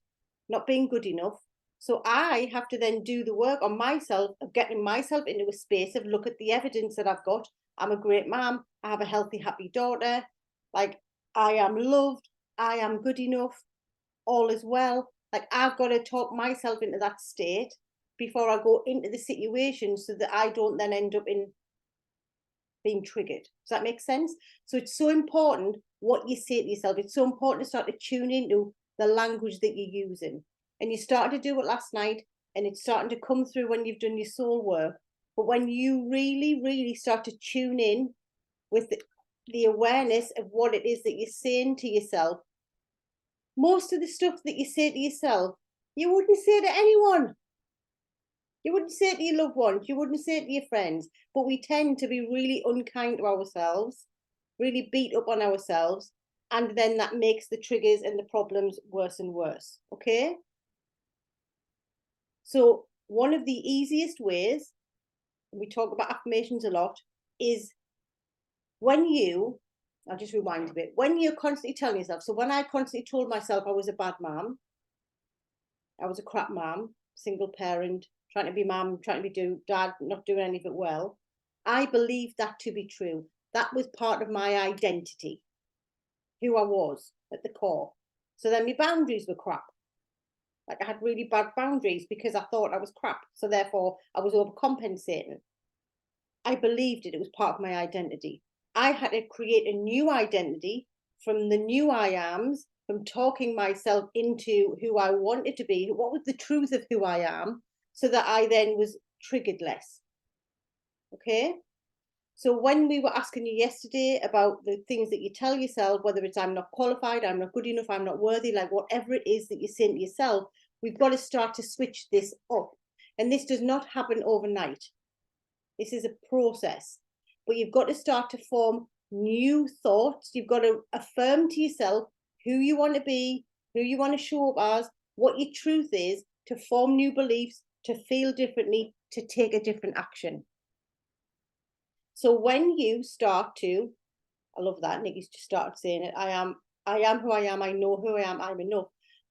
not being good enough. So I have to then do the work on myself of getting myself into a space of look at the evidence that I've got. I'm a great mom. I have a healthy, happy daughter. Like I am loved. I am good enough. All is well. Like I've got to talk myself into that state before I go into the situation so that I don't then end up in being triggered. Does that make sense? So it's so important what you say to yourself. It's so important to start to tune into the language that you're using. And you started to do it last night, and it's starting to come through when you've done your soul work. But when you really, really start to tune in with the awareness of what it is that you're saying to yourself, most of the stuff that you say to yourself, you wouldn't say to anyone. You wouldn't say it to your loved ones, you wouldn't say it to your friends, but we tend to be really unkind to ourselves, really beat up on ourselves, and then that makes the triggers and the problems worse and worse, okay? So one of the easiest ways, we talk about affirmations a lot, is when you, I'll just rewind a bit, when you're constantly telling yourself, so when I constantly told myself I was a bad mom, I was a crap mom, single parent, trying to be mum, trying to be dad, not doing any of it well. I believed that to be true. That was part of my identity, who I was at the core. So then my boundaries were crap. Like I had really bad boundaries because I thought I was crap. So therefore I was overcompensating. I believed it. It was part of my identity. I had to create a new identity from the new I ams, from talking myself into who I wanted to be. What was the truth of who I am? So that I then was triggered less. Okay? So when we were asking you yesterday about the things that you tell yourself, whether it's I'm not qualified, I'm not good enough, I'm not worthy, like whatever it is that you're saying to yourself, we've got to start to switch this up. And this does not happen overnight. This is a process. But you've got to start to form new thoughts. You've got to affirm to yourself who you want to be, who you want to show up as, what your truth is, to form new beliefs, to feel differently, to take a different action. So when you start to, I love that, Nikki's just started saying it, I am who I am, I know who I am, I'm enough.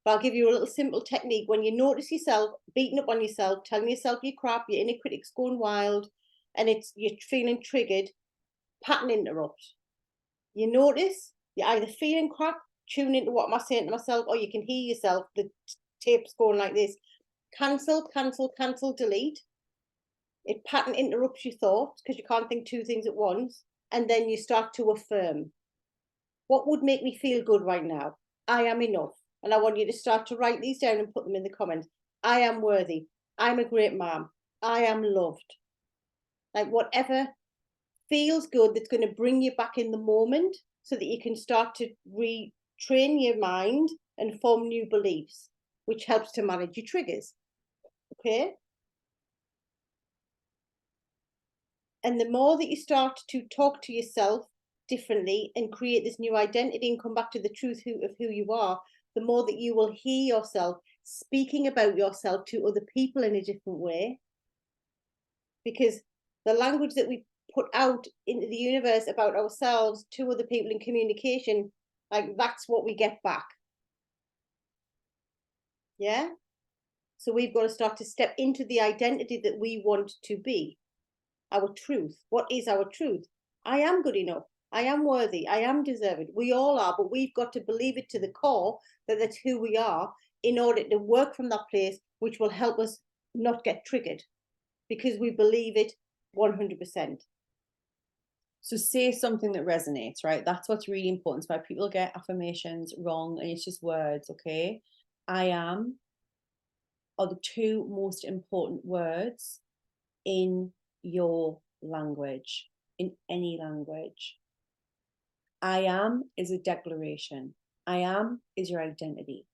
But I'll give you a little simple technique. When you notice yourself beating up on yourself, telling yourself you're crap, your inner critic's going wild, and you're feeling triggered, pattern interrupt. You notice you're either feeling crap, tune into what am I saying to myself, or you can hear yourself, the tape's going like this. Cancel, cancel, cancel, delete. It pattern interrupts your thoughts because you can't think two things at once. And then you start to affirm. What would make me feel good right now? I am enough. And I want you to start to write these down and put them in the comments. I am worthy. I'm a great mom. I am loved. Like whatever feels good that's going to bring you back in the moment so that you can start to retrain your mind and form new beliefs. which helps to manage your triggers. Okay? And the more that you start to talk to yourself differently and create this new identity and come back to the truth of who you are, the more that you will hear yourself speaking about yourself to other people in a different way. Because the language that we put out into the universe about ourselves to other people in communication, like that's what we get back. Yeah? So we've got to start to step into the identity that we want to be. Our truth. What is our truth? I am good enough. I am worthy. I am deserving. We all are, but we've got to believe it to the core that that's who we are in order to work from that place, which will help us not get triggered because we believe it 100%. So say something that resonates, right? That's what's really important. It's why people get affirmations wrong and it's just words, okay? I am are the two most important words in your language, in any language. I am is a declaration. I am is your identity.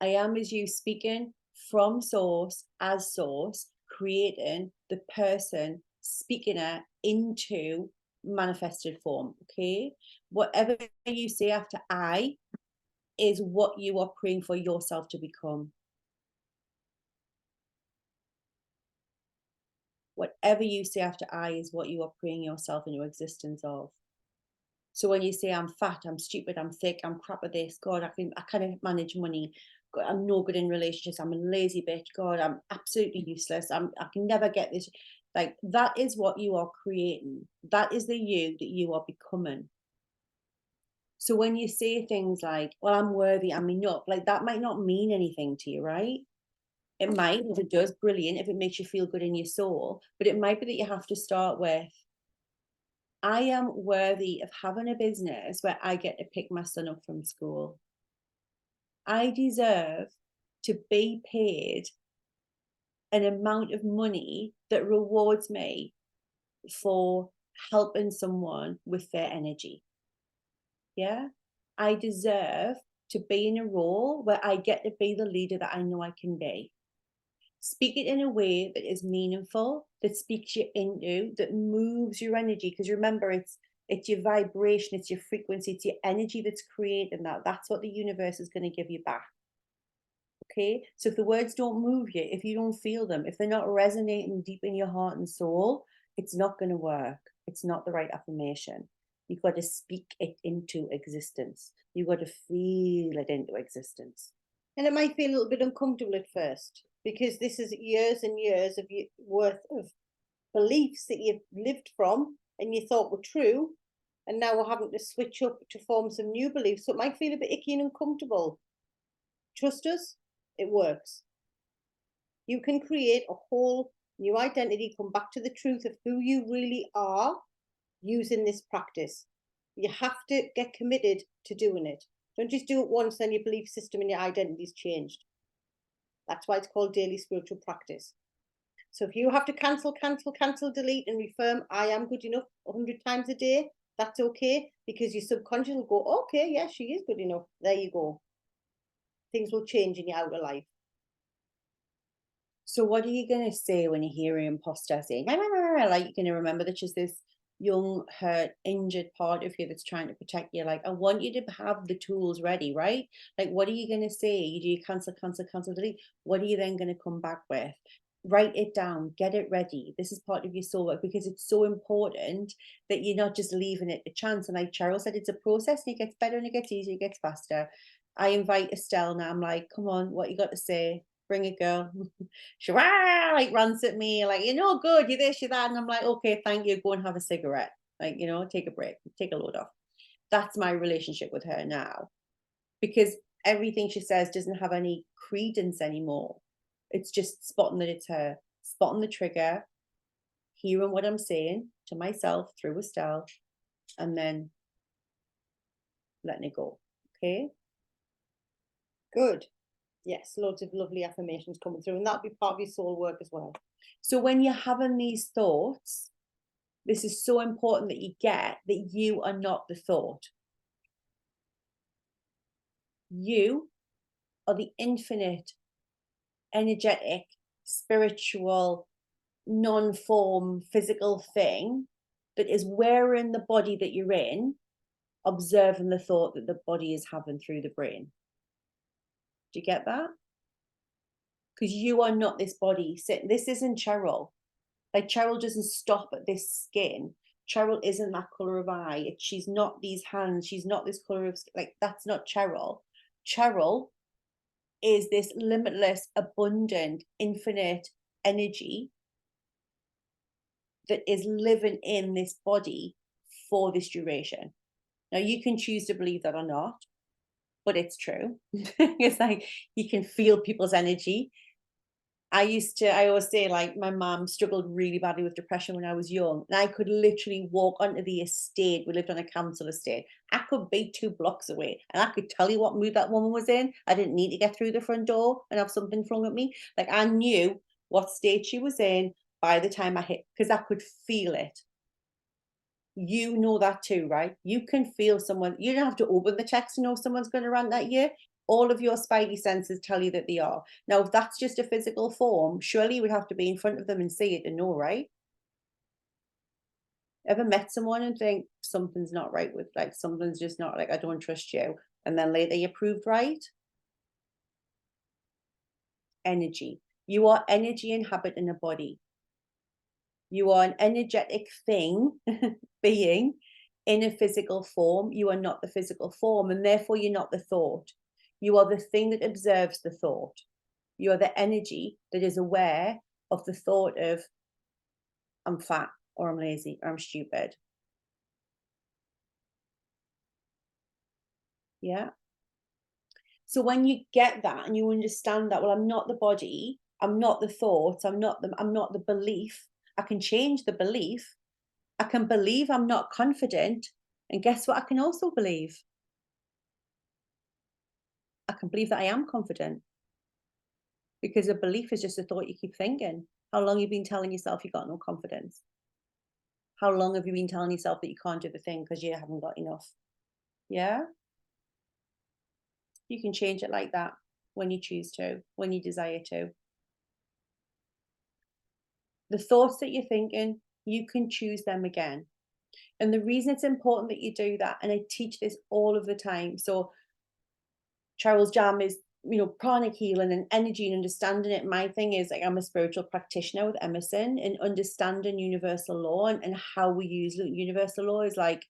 I am is you speaking from source, as source, creating the person speaking it into manifested form. Okay. Whatever you say after I is what you are praying for yourself to become. Whatever you say after I is what you are praying yourself in your existence of. So when you say I'm fat, I'm stupid, I'm thick, I'm crap at this, God, I can't manage money, God, I'm no good in relationships, I'm a lazy bitch, God, I'm absolutely useless, I can never get this. Like that is what you are creating. That is the you that you are becoming. So when you say things like, well, I'm worthy, I'm enough, like that might not mean anything to you, right? It might, if it does, brilliant, if it makes you feel good in your soul, but it might be that you have to start with, I am worthy of having a business where I get to pick my son up from school. I deserve to be paid an amount of money that rewards me for helping someone with their energy. Yeah. I deserve to be in a role where I get to be the leader that I know I can be. Speak it in a way that is meaningful, that speaks you into, that moves your energy. Because remember, it's your vibration, it's your frequency, it's your energy that's creating that. That's what the universe is going to give you back. Okay. So if the words don't move you, if you don't feel them, if they're not resonating deep in your heart and soul, it's not going to work. It's not the right affirmation. You've got to speak it into existence. You've got to feel it into existence. And it might feel a little bit uncomfortable at first because this is years and years of worth of beliefs that you've lived from and you thought were true. And now we're having to switch up to form some new beliefs. So it might feel a bit icky and uncomfortable. Trust us, it works. You can create a whole new identity, come back to the truth of who you really are using this practice. You have to get committed to doing it. Don't just do it once, then your belief system and your identity's changed. That's why it's called daily spiritual practice. So if you have to cancel, delete, and reaffirm, I am good enough 100 times a day, that's okay, because your subconscious will go, okay, yeah, she is good enough. There you go. Things will change in your outer life. So what are you going to say when you hear an imposter saying, like you're going to remember that she's this young, hurt, injured part of you that's trying to protect you. Like, I want you to have the tools ready, right? Like, what are you going to say? You do cancel, delete. What are you then going to come back with? Write it down, get it ready. This is part of your soul work because it's so important that you're not just leaving it a chance. And like Cheryl said, it's a process and it gets better and it gets easier, it gets faster. I invite Estelle now. I'm like, come on, what you got to say? Bring it, girl. She like runs at me, like, you're no good, you're this, you're that. And I'm like, okay, thank you. Go and have a cigarette. Like, take a break, take a load off. That's my relationship with her now. Because everything she says doesn't have any credence anymore. It's just spotting that it's her, spotting the trigger, hearing what I'm saying to myself through Estelle, and then letting it go. Okay. Good. Yes, loads of lovely affirmations coming through, and that'll be part of your soul work as well. So when you're having these thoughts, this is so important that you get that you are not the thought. You are the infinite energetic, spiritual, non-form, physical thing that is wearing the body that you're in, observing the thought that the body is having through the brain. Do you get that? Because you are not this body sitting. This isn't Cheryl. Like, Cheryl doesn't stop at this skin. Cheryl isn't that color of eye. She's not these hands. She's not this color of skin. Like, that's not Cheryl. Cheryl is this limitless, abundant, infinite energy that is living in this body for this duration. Now, you can choose to believe that or not, but it's true. It's like, you can feel people's energy. I always say, like, my mom struggled really badly with depression when I was young, and I could literally walk onto the estate. We lived on a council estate. I could be 2 blocks away, and I could tell you what mood that woman was in. I didn't need to get through the front door and have something flung at me. Like, I knew what state she was in by the time I hit, because I could feel it. You know that too, right? You can feel someone. You don't have to open the text to know someone's going to rant at you. All of your spidey senses tell you that they are. Now, if that's just a physical form, surely you would have to be in front of them and see it and know, right? Ever met someone and think something's not right with, like, something's just not, like, I don't trust you, and then later you proved right? Energy. You are energy inhabiting a body. You are an energetic thing, being in a physical form. You are not the physical form, and therefore you're not the thought. You are the thing that observes the thought. You are the energy that is aware of the thought of, I'm fat, or I'm lazy, or I'm stupid. Yeah. So when you get that and you understand that, well, I'm not the body, I'm not the thoughts, I'm not the belief. I can change the belief. I can believe I'm not confident. And guess what? I can also believe. I can believe that I am confident, because a belief is just a thought you keep thinking. How long have you been telling yourself you got no confidence? How long have you been telling yourself that you can't do the thing because you haven't got enough? Yeah. You can change it like that when you choose to, when you desire to. The thoughts that you're thinking, you can choose them again. And the reason it's important that you do that, and I teach this all of the time. So Cheryl's jam is, pranic healing and energy and understanding it. My thing is, like, I'm a spiritual practitioner with Emerson, and understanding universal law and how we use universal law is like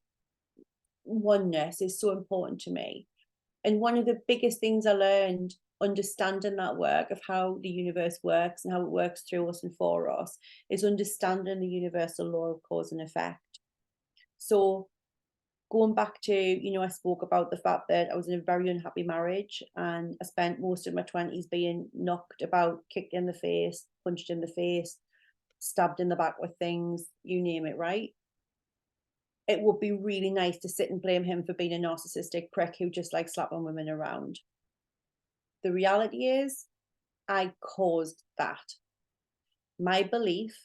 oneness is so important to me. And one of the biggest things I learned understanding that work of how the universe works and how it works through us and for us is understanding the universal law of cause and effect. So going back to, I spoke about the fact that I was in a very unhappy marriage, and I spent most of my 20s being knocked about, kicked in the face, punched in the face, stabbed in the back with things, you name it, right? It would be really nice to sit and blame him for being a narcissistic prick who just likes slapping women around. The reality is, I caused that. My belief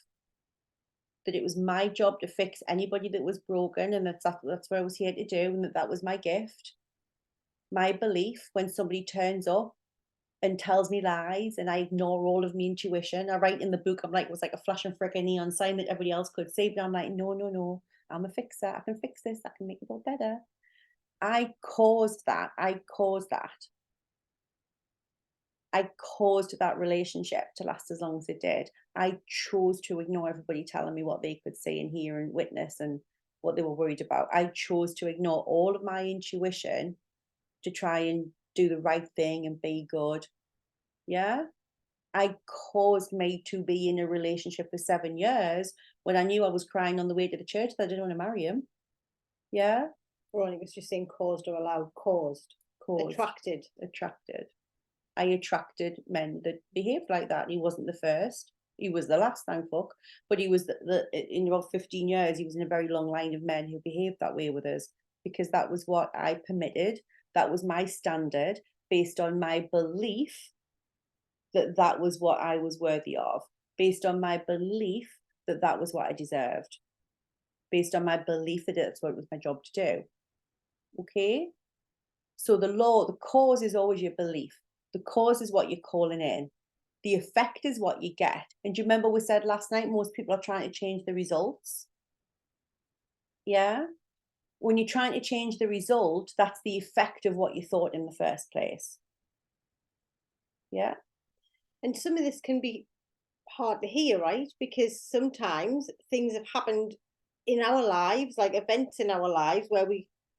that it was my job to fix anybody that was broken, and that's what I was here to do, and that was my gift. My belief, when somebody turns up and tells me lies and I ignore all of my intuition, I write in the book, I'm like, it was like a flashing freaking neon sign that everybody else could see, but I'm like, no, no, no, I'm a fixer. I can fix this. I can make it all better. I caused that. I caused that relationship to last as long as it did. I chose to ignore everybody telling me what they could see and hear and witness and what they were worried about. I chose to ignore all of my intuition to try and do the right thing and be good. Yeah. I caused me to be in a relationship for 7 years when I knew I was crying on the way to the church that I didn't want to marry him. Yeah. Veronica was just saying caused or allowed, caused. Attracted. I attracted men that behaved like that. He wasn't the first. He was the last, thank fuck. But he was in about 15 years, he was in a very long line of men who behaved that way with us, because that was what I permitted. That was my standard based on my belief that that was what I was worthy of, based on my belief that that was what I deserved, based on my belief that that's what it was my job to do. Okay? So the cause is always your belief. The cause is what you're calling in. The effect is what you get. And do you remember we said last night, most people are trying to change the results? Yeah. When you're trying to change the result, that's the effect of what you thought in the first place. Yeah. And some of this can be hard to hear, right? Because sometimes things have happened in our lives, like events in our lives where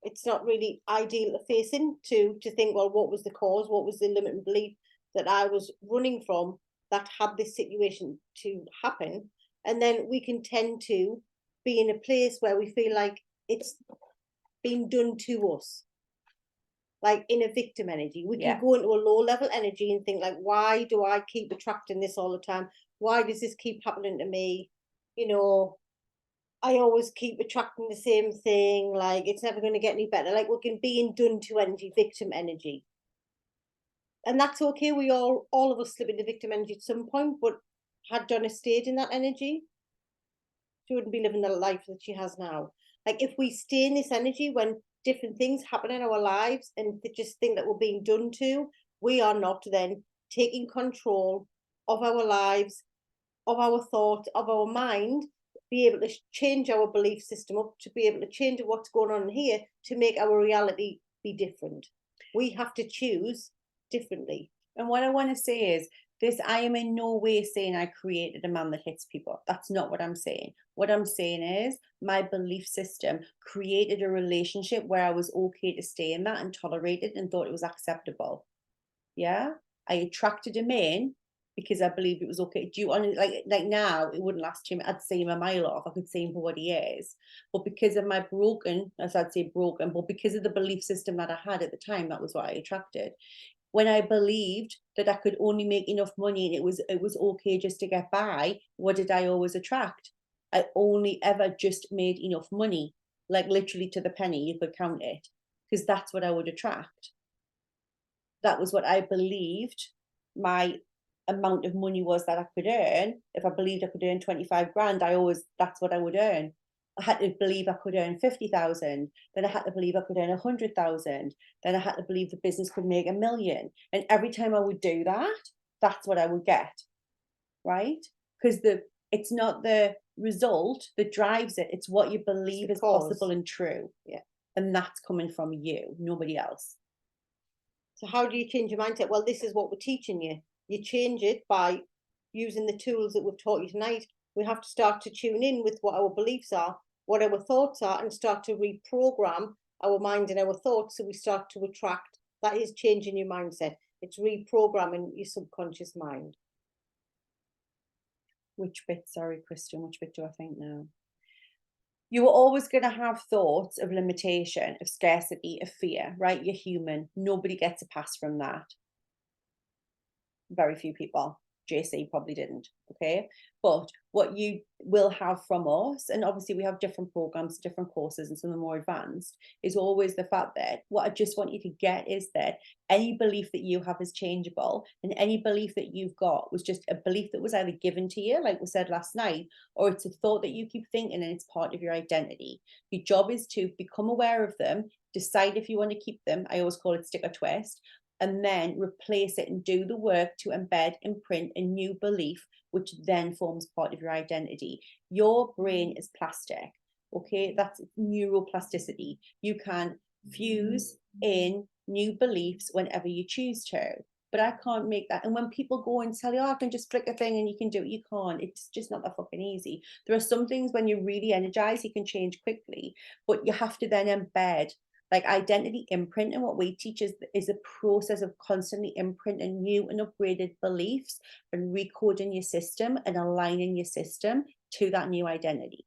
it's not really ideal to face into, to think, well, what was the cause? What was the limiting belief that I was running from that had this situation to happen? And then we can tend to be in a place where we feel like it's been done to us, like in a victim energy. We Yeah. can go into a low level energy and think like, why do I keep attracting this all the time? Why does this keep happening to me? You know, I always keep attracting the same thing. Like it's never going to get any better. Like we can be in done to energy, victim energy. And that's okay. We all of us slip into victim energy at some point, but had Donna stayed in that energy, she wouldn't be living the life that she has now. Like if we stay in this energy when different things happen in our lives and just think that we're being done to, we are not then taking control of our lives, of our thoughts, of our mind, be able to change our belief system up, to be able to change what's going on here, to make our reality be different. We have to choose differently. And what I want to say is this, I am in no way saying I created a man that hits people. That's not what I'm saying. What I'm saying is my belief system created a relationship where I was okay to stay in that and tolerate it and thought it was acceptable. Yeah. I attracted him in because I believed it was okay. Do you want to like now it wouldn't last him, I'd see him a mile off. I could see him for what he is. But because of my broken, as I'd say broken, but because of the belief system that I had at the time, that was what I attracted. When I believed that I could only make enough money and it was okay just to get by, what did I always attract? I only ever just made enough money, like literally to the penny, you could count it, because that's what I would attract. That was what I believed my amount of money was that I could earn. If I believed I could earn 25 grand, that's what I would earn. I had to believe I could earn 50,000. Then I had to believe I could earn 100,000. Then I had to believe the business could make 1 million. And every time I would do that, that's what I would get. Right? Because it's not the result that drives it, it's what you believe is possible and true. Yeah. And that's coming from you, nobody else. So how do you change your mindset? Well, this is what we're teaching you. You change it by using the tools that we've taught you tonight. We have to start to tune in with what our beliefs are, what our thoughts are, and start to reprogram our mind and our thoughts so we start to attract. That is changing your mindset. It's reprogramming your subconscious mind. Which bit, sorry, Christian, which bit do I think now? You are always going to have thoughts of limitation, of scarcity, of fear, right? You're human. Nobody gets a pass from that. Very few people. JC probably didn't. Okay. But what you will have from us, and obviously we have different programs, different courses, and some are more advanced, is always the fact that what I just want you to get is that any belief that you have is changeable, and any belief that you've got was just a belief that was either given to you, like we said last night, or it's a thought that you keep thinking and it's part of your identity. Your job is to become aware of them, decide if you want to keep them. I always call it stick or twist, and then replace it and do the work to embed, imprint a new belief, which then forms part of your identity. Your brain is plastic, okay? That's neuroplasticity. You can fuse in new beliefs whenever you choose to, but I can't make that. And when people go and tell you, oh, I can just flick a thing and you can do it, you can't. It's just not that fucking easy. There are some things when you're really energized, you can change quickly, but you have to then embed. Like identity imprint, and what we teach is a process of constantly imprinting new and upgraded beliefs and recoding your system and aligning your system to that new identity.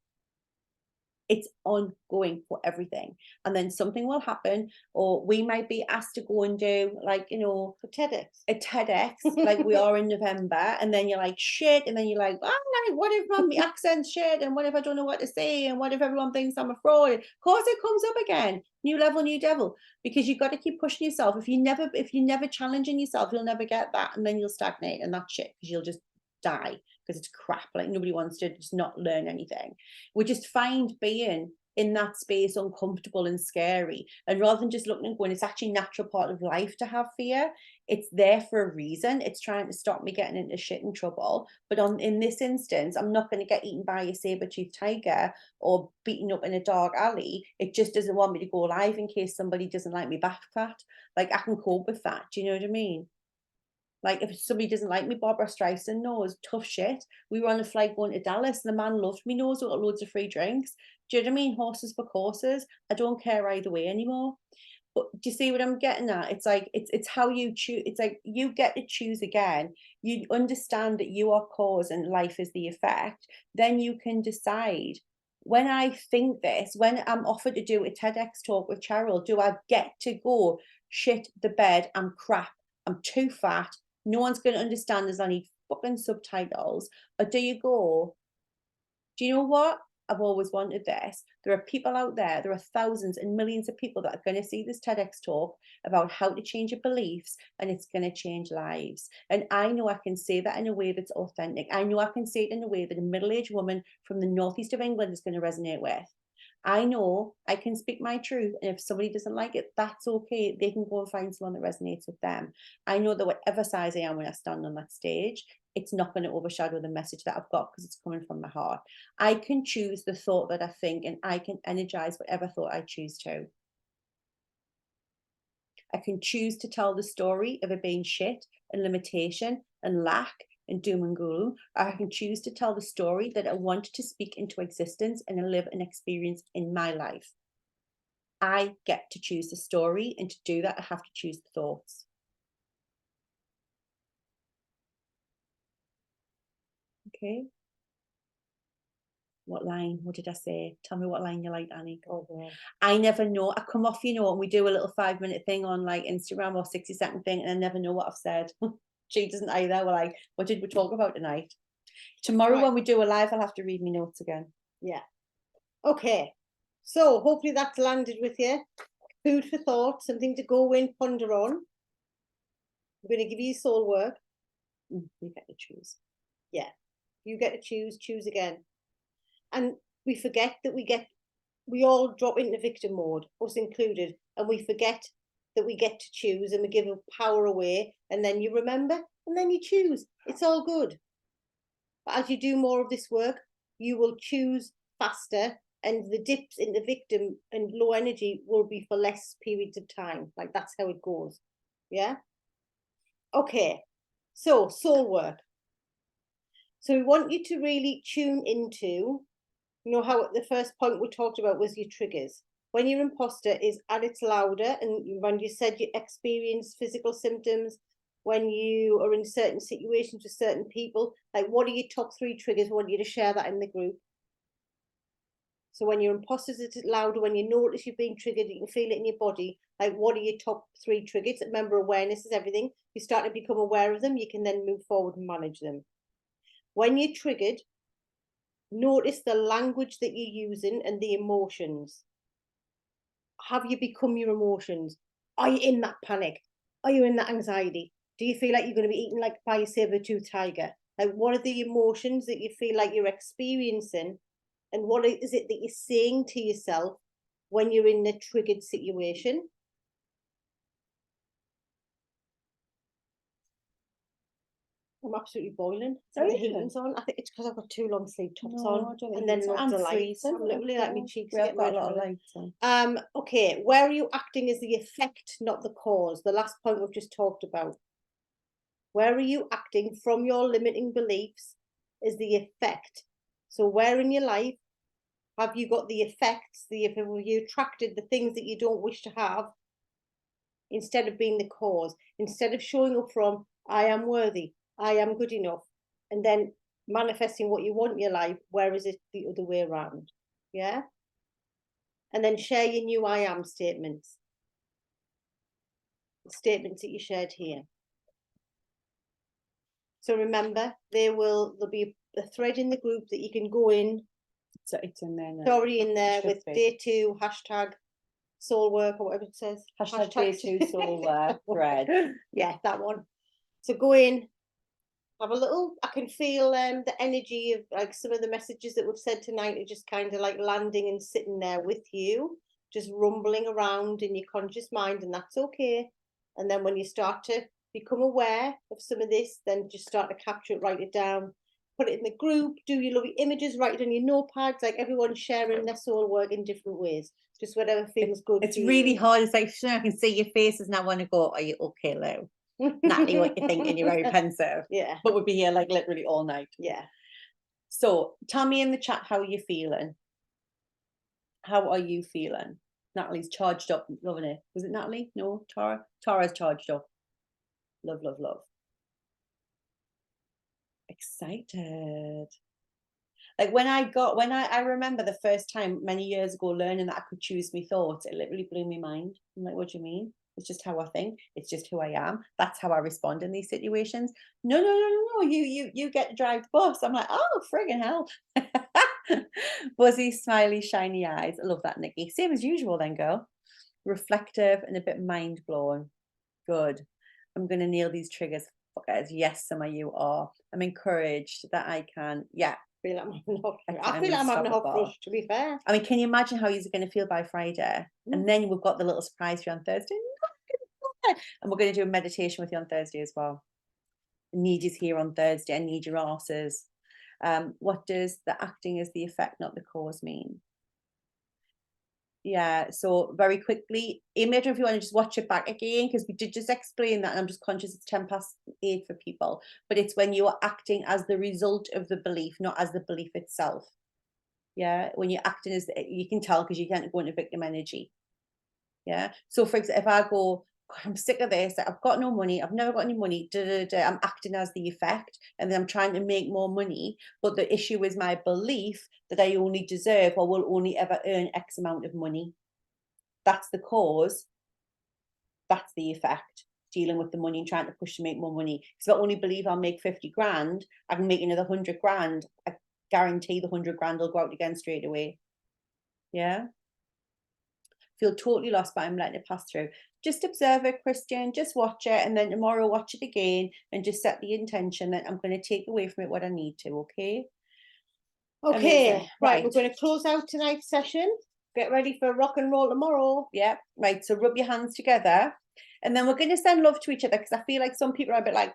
It's ongoing for everything. And then something will happen, or we might be asked to go and do, like, you know, a TEDx, like we are in November, and then you're like, shit, and then you're like, oh, like, what if my accent's shit, and what if I don't know what to say, and what if everyone thinks I'm a fraud? Of course it comes up again. New level, new devil, because you've got to keep pushing yourself. If you're never challenging yourself, you'll never get that, and then you'll stagnate, and that's shit, because you'll just die, because it's crap. Like nobody wants to just not learn anything. We just find being in that space uncomfortable and scary, and rather than just looking and going, it's actually a natural part of life to have fear. it's there for a reason. It's trying to stop me getting into shit and trouble. But in this instance, I'm not going to get eaten by a saber-toothed tiger or beaten up in a dark alley. It just doesn't want me to go live in case somebody doesn't like me back fat. Like, I can cope with that. Do you know what I mean? Like, if somebody doesn't like me, Barbara Streisand knows, tough shit. We were on a flight going to Dallas and the man loved me, knows, got loads of free drinks. Do you know what I mean? Horses for courses. I don't care either way anymore. But do you see what I'm getting at? It's like, it's how you choose. It's like you get to choose again. You understand that you are cause and life is the effect. Then you can decide, when I think this, when I'm offered to do a TEDx talk with Cheryl, do I get to go, shit the bed, I'm crap, I'm too fat, no one's going to understand this, I need fucking subtitles? Or do you go, do you know what? I've always wanted this. There are people out there, there are thousands and millions of people that are going to see this TEDx talk about how to change your beliefs, and it's going to change lives. And I know I can say that in a way that's authentic. I know I can say it in a way that a middle-aged woman from the northeast of England is going to resonate with. I know I can speak my truth, and if somebody doesn't like it, that's okay. They can go and find someone that resonates with them. I know that whatever size I am when I stand on that stage, it's not going to overshadow the message that I've got because it's coming from my heart. I can choose the thought that I think, and I can energize whatever thought I choose to. I can choose to tell the story of it being shit and limitation and lack and doom and gloom. I can choose to tell the story that I want to speak into existence and live an experience in my life. I get to choose the story, and to do that, I have to choose the thoughts. Okay. What line? What did I say? Tell me what line you like, Annie. Oh, yeah. I never know. I come off, and we do a little 5-minute thing on like Instagram or 60-second thing, and I never know what I've said. She doesn't either. We're like, what did we talk about tonight? Tomorrow, right, when we do a live, I'll have to read my notes again. Yeah. Okay. So hopefully that's landed with you. Food for thought, something to go in, ponder on. I'm going to give you soul work. You get to choose. Yeah. You get to choose again. And we forget that we all drop into victim mode, us included, and we forget that we get to choose, and we give power away, and then you remember, and then you choose. It's all good. But as you do more of this work, you will choose faster, and the dips into victim and low energy will be for less periods of time. Like, that's how it goes. Yeah. Okay. So soul work. So we want you to really tune into, how the first point we talked about was your triggers. When your imposter is at its louder, and when you said you experience physical symptoms, when you are in certain situations with certain people, like, what are your top 3 triggers? I want you to share that in the group. So when your imposter is at its louder, when you notice you're being triggered, you can feel it in your body, like, what are your top 3 triggers? Remember, awareness is everything. You start to become aware of them, you can then move forward and manage them. When you're triggered, notice the language that you're using and the emotions. Have you become your emotions? Are you in that panic? Are you in that anxiety? Do you feel like you're going to be eaten like by a saber-toothed tiger? Like, what are the emotions that you feel like you're experiencing? And what is it that you're saying to yourself when you're in a triggered situation? I'm absolutely boiling. So the heating's on. I think it's because I've got 2 long sleeve tops on, and then lots of lights. I'm literally like, my cheeks are getting red. A lot of lights on. Okay, where are you acting as the effect, not the cause? The last point we've just talked about. Where are you acting from your limiting beliefs as the effect? So where in your life have you got the effects? Have you attracted the things that you don't wish to have, instead of being the cause? Instead of showing up from, I am worthy, I am good enough, and then manifesting what you want in your life, where is it the other way around? Yeah. And then share your new I am statements. The statements that you shared here. So remember, there'll be a thread in the group that you can go in. So it's in there now. It's already in there with day 2, hashtag soul work, or whatever it says. Hashtag day 2 soul work thread. Yeah, that one. So go in, have a little, I can feel the energy of, like, some of the messages that we've said tonight are just kind of like landing and sitting there with you, just rumbling around in your conscious mind, and that's okay. And then when you start to become aware of some of this, then just start to capture it, write it down, put it in the group, do your lovely images, write it on your notepads, like everyone's sharing, let's all work in different ways. Just whatever feels good. It's for really you. hard. It's like, I can see your faces and I want to go, are you okay, Lou? Natalie, what you thinking? You're very pensive. Yeah. But we'll be here like literally all night. Yeah. So tell me in the chat how you're feeling. How are you feeling? Natalie's charged up, loving it. Was it Natalie? No, Tara? Tara's charged up. Love, love, love. Excited. Like when I remember the first time many years ago learning that I could choose my thoughts, it literally blew my mind. I'm like, what do you mean? It's just how I think. It's just who I am. That's how I respond in these situations. No. You get to drive the bus. I'm like, oh, friggin' hell. Buzzy, smiley, shiny eyes. I love that, Nikki. Same as usual then, girl. Reflective and a bit mind blown. Good. I'm gonna nail these triggers. Guys, yes, some of you are. I'm encouraged that I can. Yeah. I feel like I'm having a hot flush, to be fair. I mean, can you imagine how you're going to feel by Friday? And then we've got the little surprise for you on Thursday. And we're going to do a meditation with you on Thursday as well. I need you here on Thursday. I need your asses. What does the acting as the effect, not the cause mean? Yeah, so very quickly, imagine if you want to just watch it back again, because we did just explain that, and I'm just conscious it's 8:10 for people, but it's when you are acting as the result of the belief, not as the belief itself. Yeah, when you're acting as, you can tell because you can't go into victim energy. Yeah, so for example, if I go, God, I'm sick of this, I've got no money, I've never got any money, I'm acting as the effect, and then I'm trying to make more money, but the issue is my belief that I only deserve or will only ever earn X amount of money. That's the cause, that's the effect, dealing with the money and trying to push to make more money. Because if I only believe I'll make 50 grand, I can make another 100 grand, I guarantee the 100 grand will go out again straight away. Yeah, feel totally lost, but I'm letting it pass through. Just observe it, Christian, just watch it, and then tomorrow watch it again and just set the intention that I'm going to take away from it what I need to. Okay, okay. Right, we're going to close out tonight's session. Get ready for rock and roll tomorrow. Yeah, right, so rub your hands together, and then we're going to send love to each other, because I feel like some people are a bit like,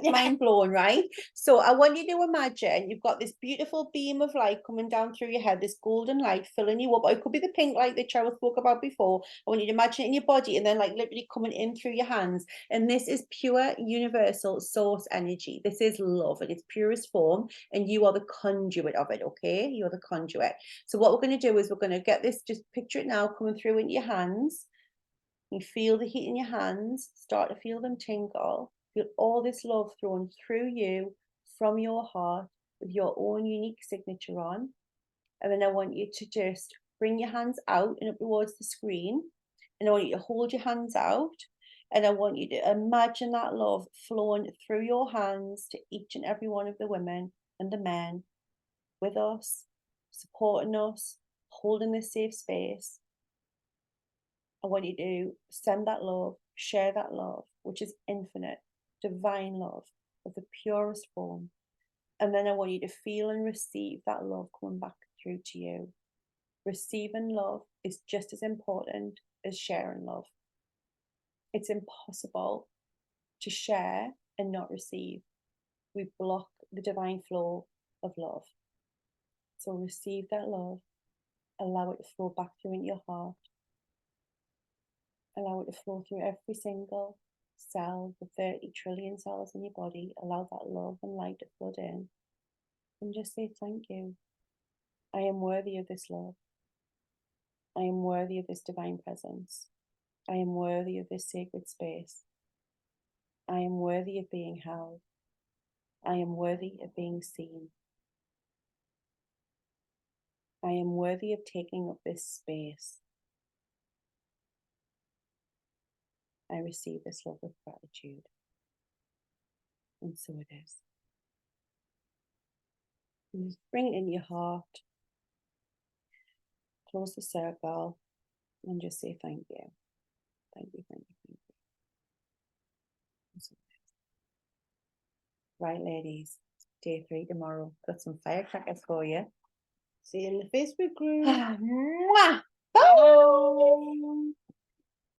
mind blown, right? So I want you to imagine you've got this beautiful beam of light coming down through your head, this golden light filling you up, or it could be the pink light that Cheryl spoke about before. I want you to imagine it in your body, and then like literally coming in through your hands. And this is pure universal source energy. This is love in its purest form, and you are the conduit of it. Okay, you're the conduit. So what we're going to do is we're going to get this, just picture it now coming through into your hands. You feel the heat in your hands, start to feel them tingle. Feel all this love thrown through you from your heart with your own unique signature on. And then I want you to just bring your hands out and up towards the screen. And I want you to hold your hands out. And I want you to imagine that love flowing through your hands to each and every one of the women and the men with us, supporting us, holding this safe space. I want you to send that love, share that love, which is infinite, divine love of the purest form. And then I want you to feel and receive that love coming back through to you. Receiving love is just as important as sharing love. It's impossible to share and not receive. We block the divine flow of love. So receive that love, allow it to flow back through into your heart. Allow it to flow through every single cell, the 30 trillion cells in your body. Allow that love and light to flood in. And just say thank you. I am worthy of this love. I am worthy of this divine presence. I am worthy of this sacred space. I am worthy of being held. I am worthy of being seen. I am worthy of taking up this space. I receive this love with gratitude. And so it is. And just bring it in your heart. Close the circle and just say thank you. Thank you, thank you, thank you. And so it is. Right, ladies, day 3 tomorrow. Got some firecrackers for you. See you in the Facebook group. Mwah!